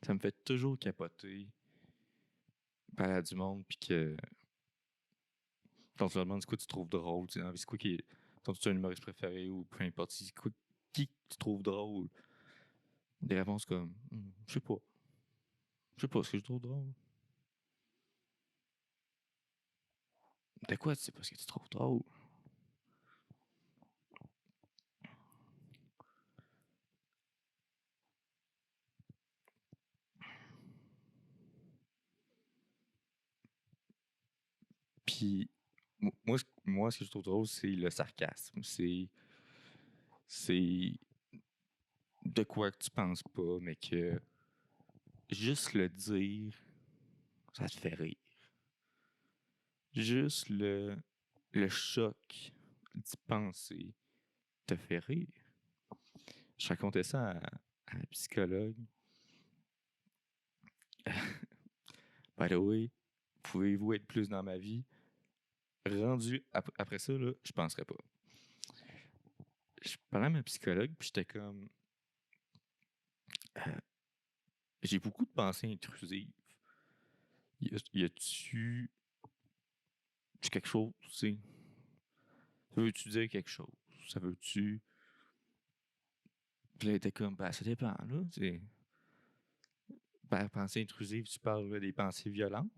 ça me fait toujours capoter parler à du monde, puis que quand tu leur demandes c'est quoi tu trouves drôle, tu sais, c'est quoi qui est ton humoriste préféré ou peu importe, c'est quoi qui tu trouves drôle. Des réponses comme je sais pas. Je sais pas ce que je trouve drôle. De quoi tu sais pas ce que tu trouves drôle? Puis moi, ce que je trouve drôle, c'est le sarcasme. C'est de quoi que tu penses pas, mais que juste le dire, ça te fait rire. Juste le choc d'y penser te fait rire. Je racontais ça à un psychologue. By the way, pouvez-vous être plus dans ma vie? Rendu après ça, là, je penserais pas. Je parlais à ma psychologue, puis j'étais comme. J'ai beaucoup de pensées intrusives. Y a-tu quelque chose, tu sais? Ça veut-tu dire quelque chose? Ça veut-tu. Puis là, elle était comme, ben, ça dépend, là. C'est. Par pensée intrusive, tu parles là, des pensées violentes.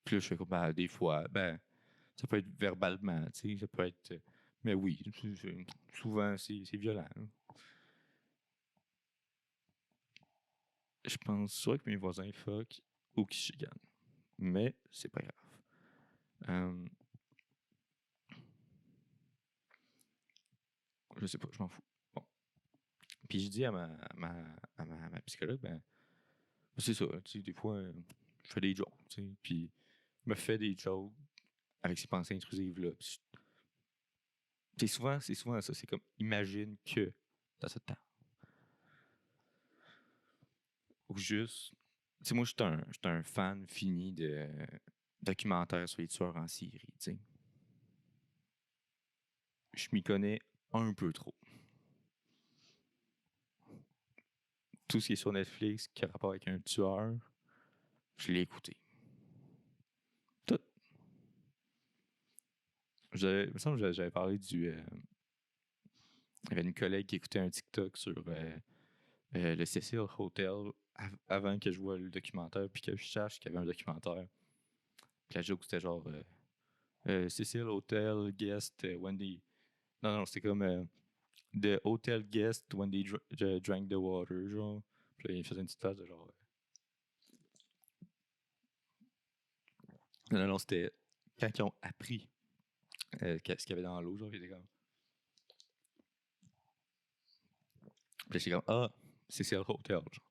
Puis là, je fais comme, ben, des fois, ben, ça peut être verbalement, tu sais, ça peut être. Mais oui, souvent, c'est violent. Là. Je pense soit que mes voisins fuck ou qu'ils chicanent. Mais c'est pas grave. Je sais pas, je m'en fous. Bon. Puis je dis à ma psychologue, ben, c'est ça, tu sais, des fois, je fais des jokes, tu sais, puis je me fais des jokes avec ces pensées intrusives-là. C'est souvent ça, c'est comme, imagine que t'as ça de temps. Ou juste, tu sais, moi, je suis un fan fini de documentaires sur les tueurs en Syrie, tu sais. Je m'y connais un peu trop. Tout ce qui est sur Netflix qui a rapport avec un tueur, je l'ai écouté. Tout. Il me semble que j'avais parlé du. Il y avait une collègue qui écoutait un TikTok sur le Cecil Hotel avant que je vois le documentaire, puis que je sache qu'il y avait un documentaire. Puis la joke, c'était genre Cecil Hotel Guest when they. Non, c'était comme The Hotel Guest when they drank the water, genre. Puis là, il faisait une petite phase de genre. Non, c'était quand ils ont appris ce qu'il y avait dans l'eau, genre, ils étaient comme. Puis j'étais comme, ah, Cecil Hotel, genre.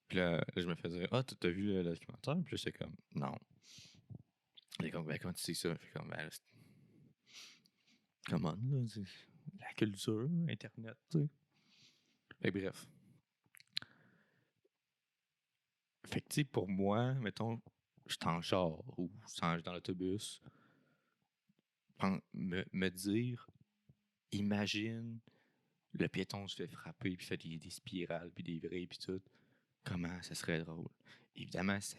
Puis là, je me fais dire, ah, t'as vu le documentaire? Puis là, j'étais comme, non. Il est comme, ben, comment tu sais ça? Je suis comme, ben, comment, là? C'est la culture, Internet, tu sais. Fait que bref. Fait que, tu sais, pour moi, mettons, je suis en char ou je suis dans l'autobus, me dire, imagine, le piéton se fait frapper, puis fait des spirales, puis des vrais, puis tout. Comment ça serait drôle? Évidemment, si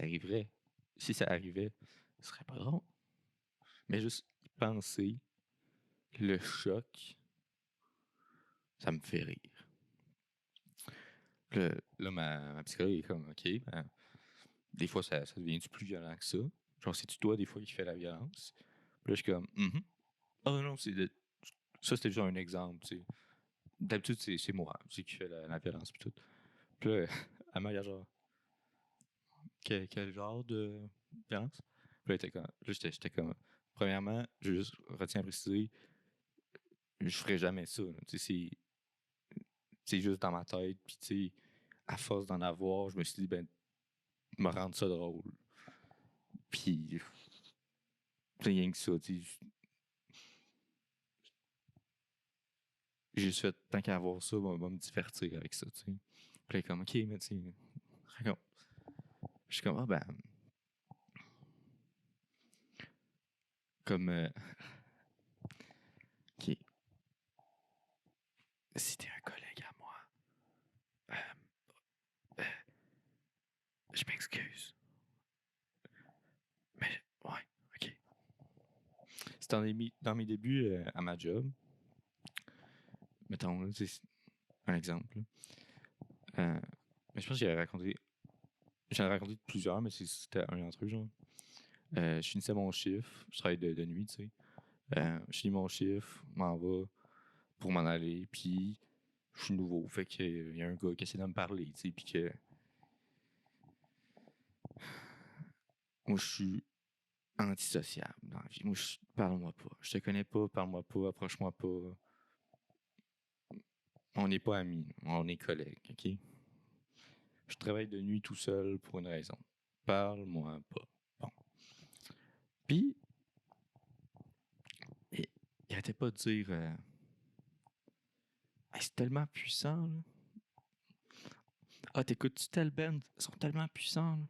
ça arriverait, ce serait pas drôle. Mais juste y penser, le choc, ça me fait rire. Là, ma psychologue est comme, OK, ben, des fois, ça devient plus violent que ça. Genre, c'est-tu toi, des fois, qui fais la violence? Puis là, je suis comme, oh non, ça, c'était juste un exemple, tu sais. D'habitude, c'est moi, qui fais la violence, puis tout. Puis là, elle m'a genre, quel genre de violence? Puis là, j'étais comme, premièrement, je juste retiens à préciser, je ferais jamais ça. Tu sais, c'est juste dans ma tête. Puis, tu sais, à force d'en avoir, je me suis dit, ben, me rendre ça drôle. Puis, c'est rien que ça, tu sais. J'ai juste fait, tant qu'à avoir ça, on va me divertir avec ça, tu sais. Puis là, comme, OK, mais tu sais, raconte. Je suis comme, ah ben, comme, OK, si t'es un collègue à moi, euh, je m'excuse. Mais, ouais, OK. C'est dans mes débuts à ma job. Mettons, c'est un exemple. Mais je pense que j'en ai raconté plusieurs, mais c'était un d'entre eux, genre. Je finissais mon chiffre, je travaille de nuit, tu sais. Je finis mon chiffre, m'en va pour m'en aller, puis je suis nouveau. Fait qu'il y a un gars qui essaie de me parler, tu sais, puis que moi, je suis antisociable dans la vie. Moi, parle-moi pas. Je te connais pas, parle-moi pas, approche-moi pas. On n'est pas amis, on est collègues, OK? Je travaille de nuit tout seul pour une raison. Parle-moi pas. Bon. Puis, il arrêtait pas de dire hey, c'est tellement puissant, là. Ah, t'écoutes-tu tel band? Ils sont tellement puissants, là.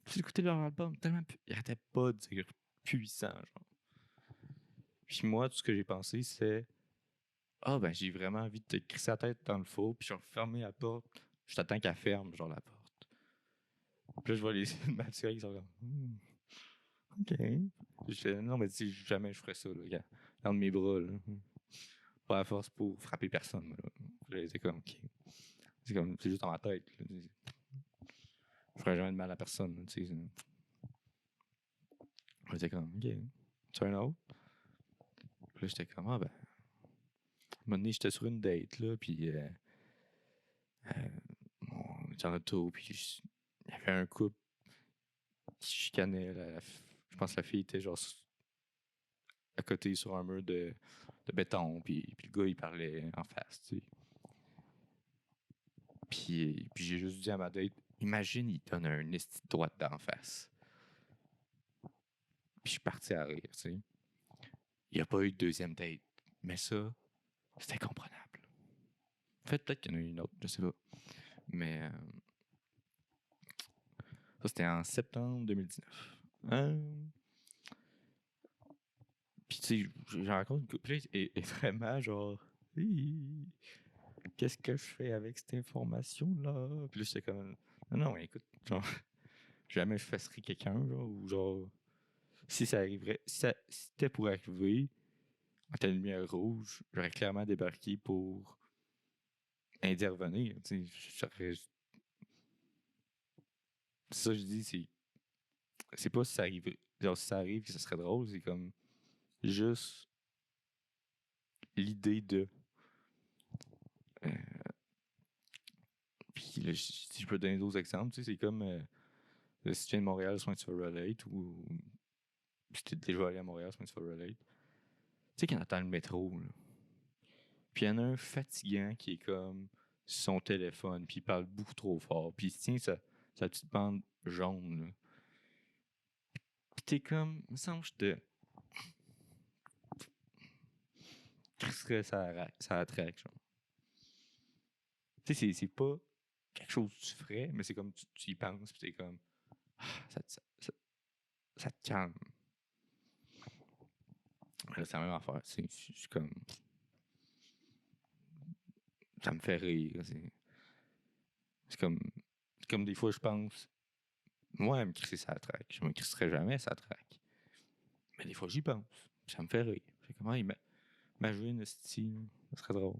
Tu écouté leur album? Tellement il arrêtait pas de dire puissant, genre. Puis moi, tout ce que j'ai pensé, c'est ah, ben, j'ai vraiment envie de te crisser la tête dans le four, puis je vais fermer la porte. Je t'attends qu'elle ferme, genre, la porte. Puis là, je vois les matières qui sont comme OK. Je fais non, mais tu sais, jamais je ferais ça, là, gars. Dans mes bras, là. Pas à force pour frapper personne, là. Puis là, c'est comme OK. C'est juste dans ma tête, là. Je ferais jamais de mal à personne, là, tu sais. J'étais comme, OK, tu as un autre? Puis là, j'étais comme, ah ben, un moment donné, j'étais sur une date, là, puis on était en auto, puis il y avait un couple qui chicanait. Je pense que la fille était genre à côté sur un mur de béton, puis le gars, il parlait en face, tu sais. Puis j'ai juste dit à ma date, imagine, il donne un esti de droite d'en face. Puis je suis parti à rire, tu sais. Il n'y a pas eu de deuxième date, mais ça, c'était comprenable. En fait, peut-être qu'il y en a eu une autre, je sais pas. Mais ça, c'était en septembre 2019. Puis, tu sais, j'en raconte une couple et vraiment, genre, qu'est-ce que je fais avec cette information-là? Puis là, j'étais comme, non, non, écoute, genre, jamais je fasserais quelqu'un, genre, ou genre, si ça arriverait, si c'était pour arriver, en telle lumière rouge, j'aurais clairement débarqué pour intervenir, tu sais, c'est ça que je dis, c'est pas si ça arrive, genre, si ça arrive, que ça serait drôle, c'est comme, juste l'idée de. Euh, Puis là, si je peux donner d'autres exemples, tu sais, c'est comme si tu viens de Montréal, soit tu vas relate, ou si tu es déjà allé à Montréal, soit tu vas relate. Tu sais, quand t'attends le métro, là, puis il y en a un fatigant qui est comme sur son téléphone, puis il parle beaucoup trop fort, puis il se tient sa petite bande jaune, là. Puis t'es comme, il me semble que je te crisserais ça traque, genre. Tu sais, c'est pas quelque chose que tu ferais, mais c'est comme tu y penses, puis t'es comme, ça te calme. Là, c'est la même affaire, je suis comme, ça me fait rire, c'est comme des fois je pense, moi, me crisser ça traque, je me crisserais jamais ça traque. Mais des fois j'y pense, puis ça me fait rire. C'est comme, imagine, esti, ça serait drôle.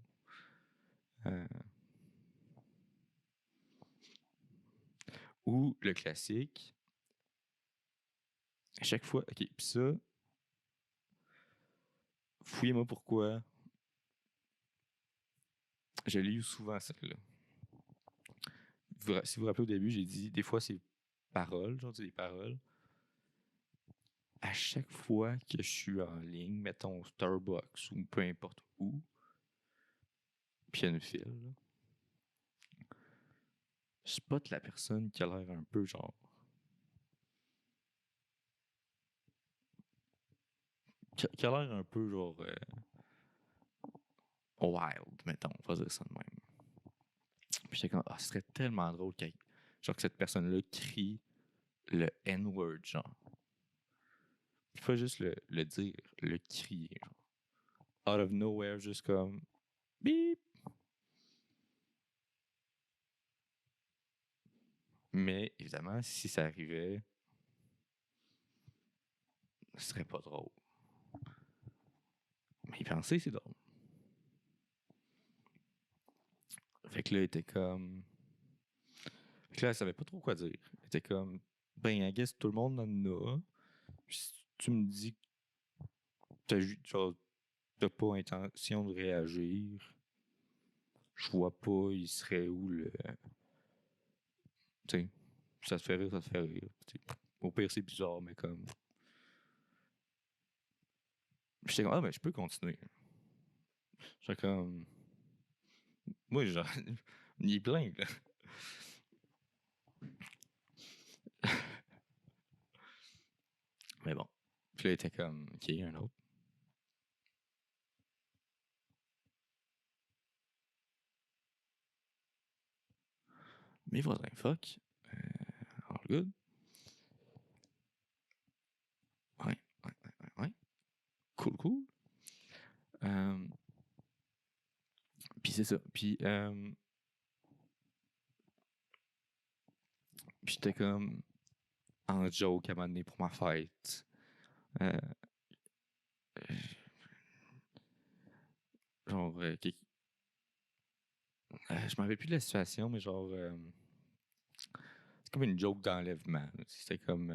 Ou le classique, à chaque fois, ok, pis ça, fouillez-moi pourquoi, je l'ai eu souvent celle-là. Si vous vous rappelez au début, j'ai dit, des fois c'est paroles, genre des paroles. À chaque fois que je suis en ligne, mettons Starbucks ou peu importe où, pis il y a une file, là, je spot la personne qui a l'air un peu genre. Qui a l'air un peu genre. Wild, mettons, on va dire ça de même. Puis j'étais comme, ce serait tellement drôle genre que cette personne-là crie le N-word, genre. Puis pas juste le dire, le crier, genre. Out of nowhere, juste comme bip. Mais évidemment, si ça arrivait, ce serait pas drôle. Mais y penser, c'est drôle. Fait que là, il était comme. Fait que là, elle savait pas trop quoi dire. Elle était comme, ben, I guess tout le monde en a. Puis si tu me dis que t'as pas intention de réagir, je vois pas, il serait où le. Tu sais, ça te fait rire, ça te fait rire. T'sais, au pire, c'est bizarre, mais comme. J'étais comme, ben, je peux continuer. J'étais comme. Moi, genre, il est plein, là. Mais bon. Puis là, il était comme, ok, un autre. Mes voisins, fuck. All good. Ouais. Cool. Puis c'est ça. Puis j'étais comme en joke à un moment donné pour ma fête. Euh, genre, je m'en rappelle plus de la situation, mais genre, c'est comme une joke d'enlèvement. C'était comme,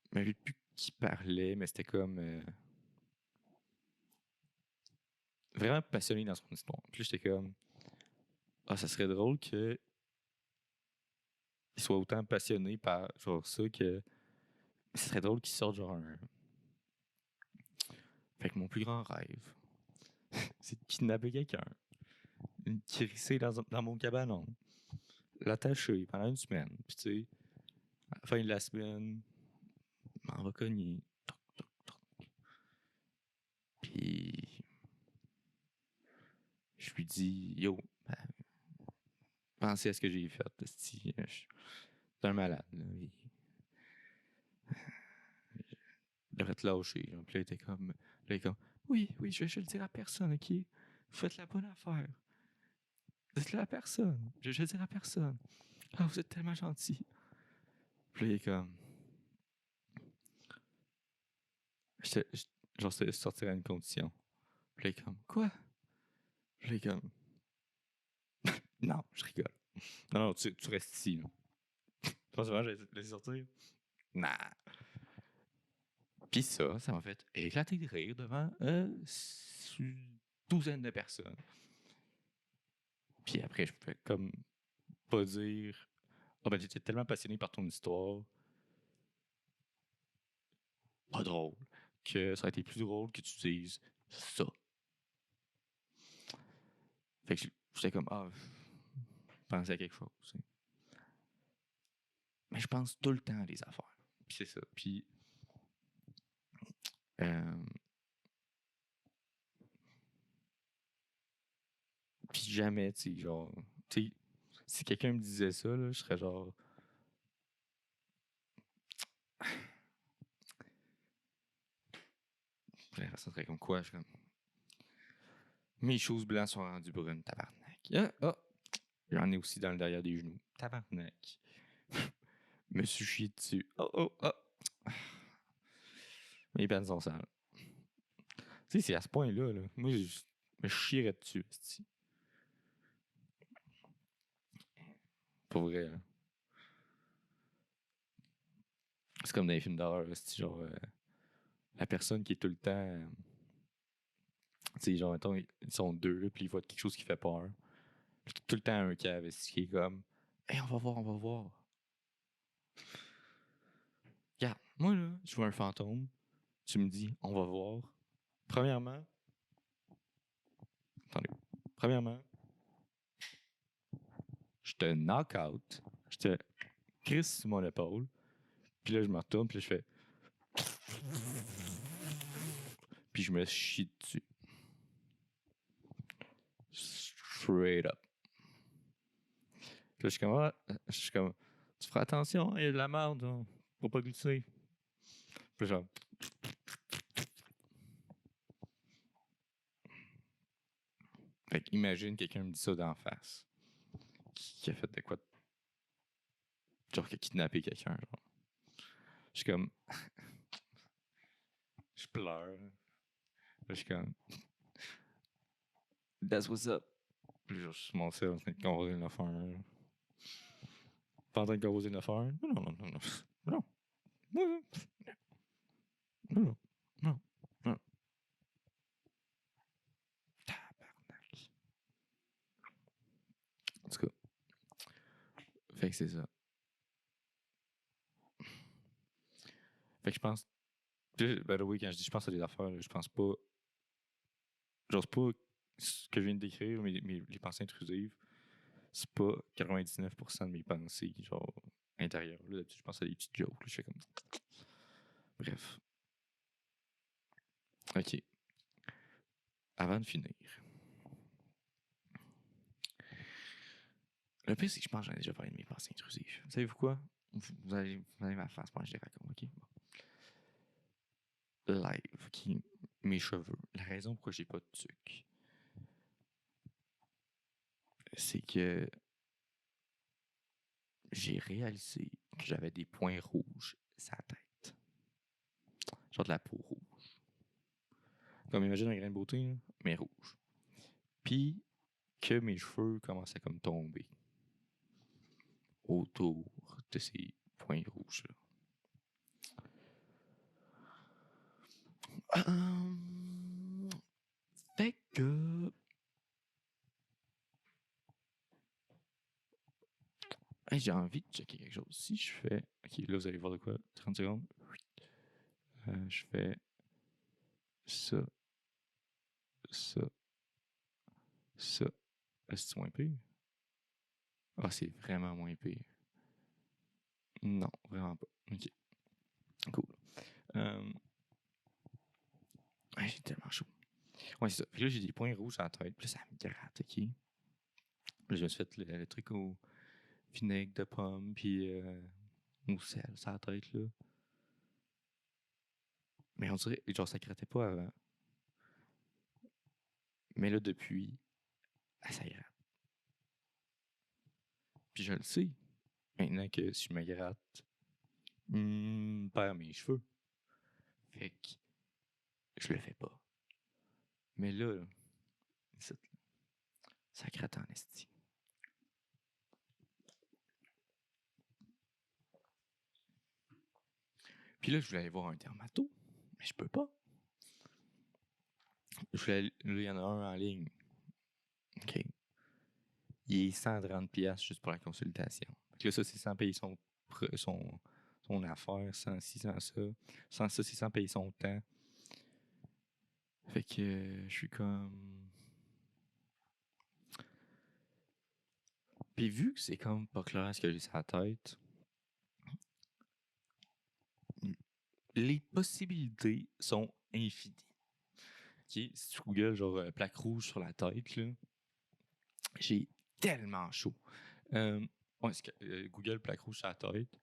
je me rappelle plus qui parlait, mais c'était comme vraiment passionné dans son histoire. Puis j'étais comme, ça serait drôle que il soit autant passionné par genre ça que ce serait drôle qu'il sorte genre un. Fait que mon plus grand rêve, c'est de kidnapper quelqu'un, le crisser dans mon cabanon, l'attacher pendant une semaine, puis tu sais, à la fin de la semaine, m'en va cogner, toc. Puis je lui dis, yo, ben, pensez à ce que j'ai fait, je suis un malade, là. Il devrait te lâcher. Puis là, il était comme, oui, je vais le dire à personne, ok? Faites la bonne affaire. Dites-le à personne. Je vais le dire à personne. Vous êtes tellement gentil. Puis là, il est comme, genre, c'est sortir à une condition. Puis là, il est comme, quoi? Puis là, il est comme, non, je rigole. Non, tu restes ici. Là. Tu penses vraiment que je vais laisser sortir? Nah. Puis ça m'a fait éclater de rire devant une douzaine de personnes. Puis après, je pouvais comme pas dire, ben, j'étais tellement passionné par ton histoire, pas drôle, que ça aurait été plus drôle que tu dises ça. Fait que j'étais comme, penser à quelque chose. T'sais. Mais je pense tout le temps à des affaires. Puis c'est ça. Puis, puis jamais, tu sais, genre, tu sais, si quelqu'un me disait ça, là, je serais genre. Ça serait comme quoi? Je suis comme. Mes choses blancs sont rendues brunes, tabarnak. J'en ai aussi dans le derrière des genoux. Tabarnak. Me suis chié dessus. Oh. Mes pants sont sales. Tu sais, c'est à ce point-là. Là. Moi, je me chierais dessus. C'ti. Pour vrai. Là. C'est comme dans les films d'horreur. C'est genre la personne qui est tout le temps. Tu sais, genre, mettons, ils sont deux, là, puis ils voient quelque chose qui fait peur. Puis tout le temps un cave qui est comme hey, on va voir. Regarde, moi là, je vois un fantôme. Tu me dis, on va voir. Premièrement, je te knock out. Je te crisse sur mon épaule. Puis là, je me retourne, puis là, je fais. Puis je me chie dessus. Straight up. Puis là, je suis comme, tu feras attention, il y a de la merde, hein, pour pas glisser. Puis genre. Fait qu'imagine quelqu'un me dit ça d'en face. Qui a fait de quoi? Genre qui a kidnappé quelqu'un, genre. Je suis comme. Je pleure. Je suis comme. That's what's up. Puis je suis mon sel en train de composer une affaire. Pas en train de composer une affaire. Non. Non. Tabarnak. En tout cas. Fait que c'est ça. Fait que je pense. By the way, quand je dis je pense à des affaires, je pense pas. J'ose pas ce que je viens de décrire, les pensées intrusives. C'est pas 99% de mes pensées, genre, intérieures. Là, d'habitude, je pense à des petites jokes. Là, je fais comme. Bref. OK. Avant de finir. Le pire, c'est que je pense que j'en ai déjà parlé de mes pensées intrusives. Savez-vous quoi? Vous allez ma face pendant que je les raconte, OK? Bon. Live, OK? Mes cheveux. La raison pourquoi j'ai pas de tuque, c'est que j'ai réalisé que j'avais des points rouges sur la tête. Genre de la peau rouge. Comme imagine un grain de beauté, là, mais rouge. Puis que mes cheveux commençaient à comme tomber autour de ces points rouges-là. Fait que... Hey, j'ai envie de checker quelque chose. Si je fais... OK, là, vous allez voir de quoi? 30 secondes. Je fais ça. Est-ce que c'est moins pire? Ah, c'est vraiment moins pire. Non, vraiment pas. OK. Cool. J'ai tellement chaud. Ouais, c'est ça. Puis là, j'ai des points rouges à la tête. Puis là, ça me gratte, OK? Là, je me suis fait le truc au vinaigre de pomme, puis au sel, sur la tête, là. Mais on dirait, genre, ça grattait pas avant. Mais là, depuis, ça gratte. Puis je le sais. Maintenant que si je me gratte, perds mes cheveux. Fait que je le fais pas. Mais là, ça gratte en esti. Puis là, je voulais aller voir un dermato, mais je peux pas. Là, il y en a un en ligne. OK. Il est 130$ juste pour la consultation. Fait que là, ça, c'est sans payer son affaire, sans ci, sans ça. Sans ça, c'est sans payer son temps. Fait que je suis comme... Puis vu que c'est comme pas clair ce que j'ai sur la tête, les possibilités sont infinies. OK? Si tu googles genre plaque rouge sur la tête, là, j'ai tellement chaud. Google plaque rouge sur la tête,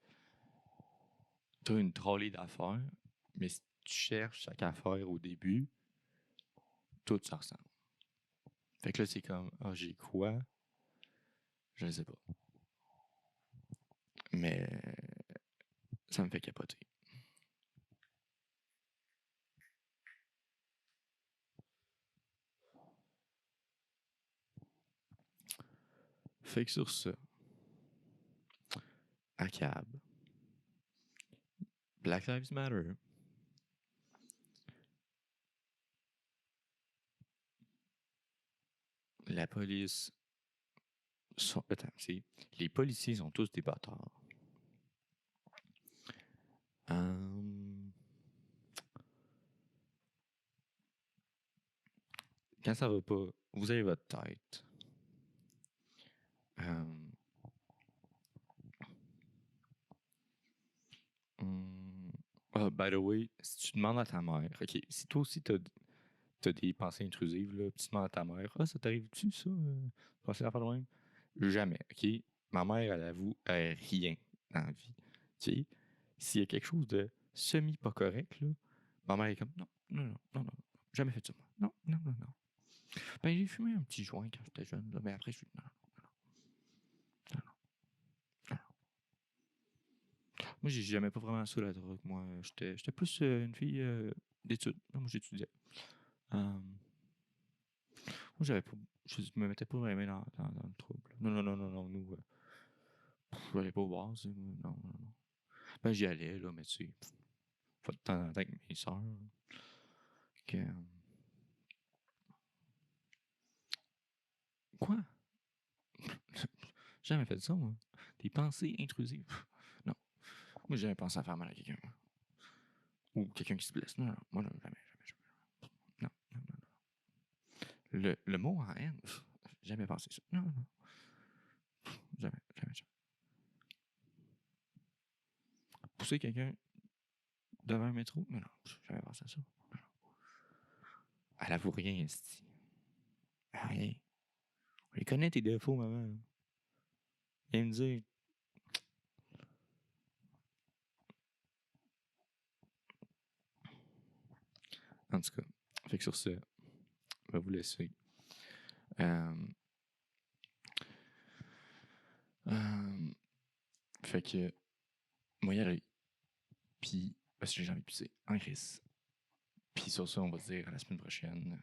t'as une trolley d'affaires, mais si tu cherches chaque affaire au début, tout ça ressemble. Fait que là, c'est comme, j'ai quoi? Je ne sais pas. Mais ça me fait capoter. Fait que sur ça, ACAB, Black Lives Matter, la police les policiers sont tous des bâtards. Quand ça va pas, vous avez votre tête. By the way, si tu demandes à ta mère, ok, si toi aussi t'as des pensées intrusives, là, tu demandes à ta mère, ça t'arrive-tu, ça? Penser à faire de même? Jamais, ok? Ma mère, elle avoue rien dans la vie. Ok? S'il y a quelque chose de semi-pas correct, là, ma mère est comme, non, jamais fait ça, moi. Non. Ben, j'ai fumé un petit joint quand j'étais jeune, là, mais après, je suis, non. Moi, j'ai jamais pas vraiment ça, la drogue. Moi, j'étais plus une fille d'études. Moi, j'étudiais. Moi, je me mettais pas vraiment dans le trouble. Non. Nous, j'allais pas au bar, non. Ben, j'y allais, là, mais tu sais, pas de temps en temps avec mes sœurs. Que... Quoi? J'ai jamais fait ça, moi. Des pensées intrusives. Non. Moi, j'ai jamais pensé à faire mal à quelqu'un. Ou quelqu'un qui se blesse. Non. Moi, jamais. Non. Le mot en haine, jamais pensé ça. Non. Jamais. Pousser quelqu'un devant un métro? Non, jamais pensé à ça. Non. Elle avoue rien, esti. Rien. On les connaît, tes défauts, maman. Viens me dire. En tout cas, fait que sur ce, on va vous laisser. Fait que, moi, y aller. Puis, parce que j'ai envie de pisser en crise. Puis sur ça, on va se dire à la semaine prochaine.